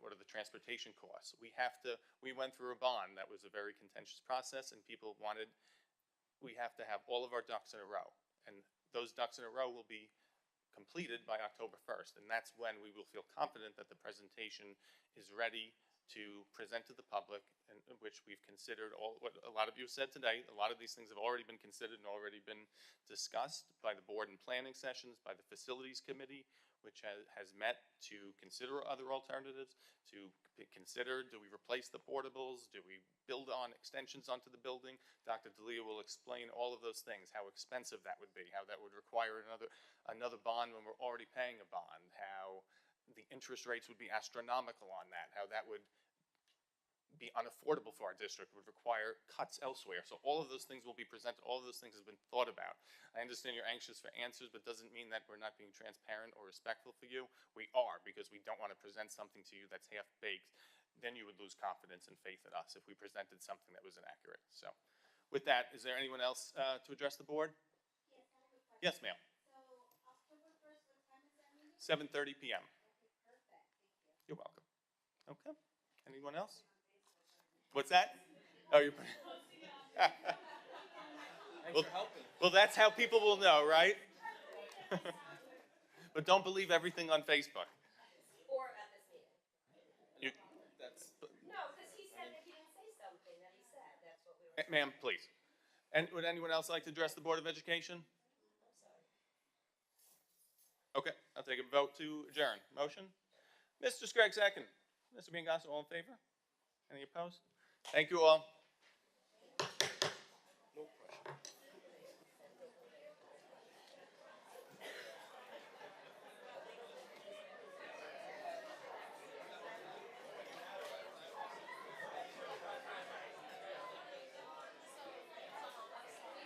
What are the transportation costs? We went through a bond that was a very contentious process, and people wanted, we have to have all of our ducks in a row. And those ducks in a row will be completed by October 1st. And that's when we will feel confident that the presentation is ready to present to the public, in which we've considered all what a lot of you said today. A lot of these things have already been considered and already been discussed by the board and planning sessions, by the facilities committee, which has met to consider other alternatives, to consider, do we replace the portables? Do we build on extensions onto the building? Dr. D'Elia will explain all of those things, how expensive that would be, how that would require another bond when we're already paying a bond, how the interest rates would be astronomical on that, how that would be unaffordable for our district, would require cuts elsewhere. So all of those things will be presented, all of those things have been thought about. I understand you're anxious for answers, but doesn't mean that we're not being transparent or respectful for you. We are, because we don't want to present something to you that's half-baked. Then you would lose confidence and faith in us if we presented something that was inaccurate. So with that, is there anyone else to address the board? Yes, ma'am. So October 1st, what time is that meeting? 7:30 p.m. Okay, perfect, thank you. You're welcome. Okay. Anyone else? What's that? Oh, you're. Well, well, that's how people will know, right? But don't believe everything on Facebook. Or at this meeting. You, No, because he said that he didn't say something that he said. That's what we were. ma'am, please. And would anyone else like to address the Board of Education? Okay, I'll take a vote to adjourn. Motion? Mr. Scraggs, second. Mr. Biancasso, all in favor? Any opposed? Thank you all.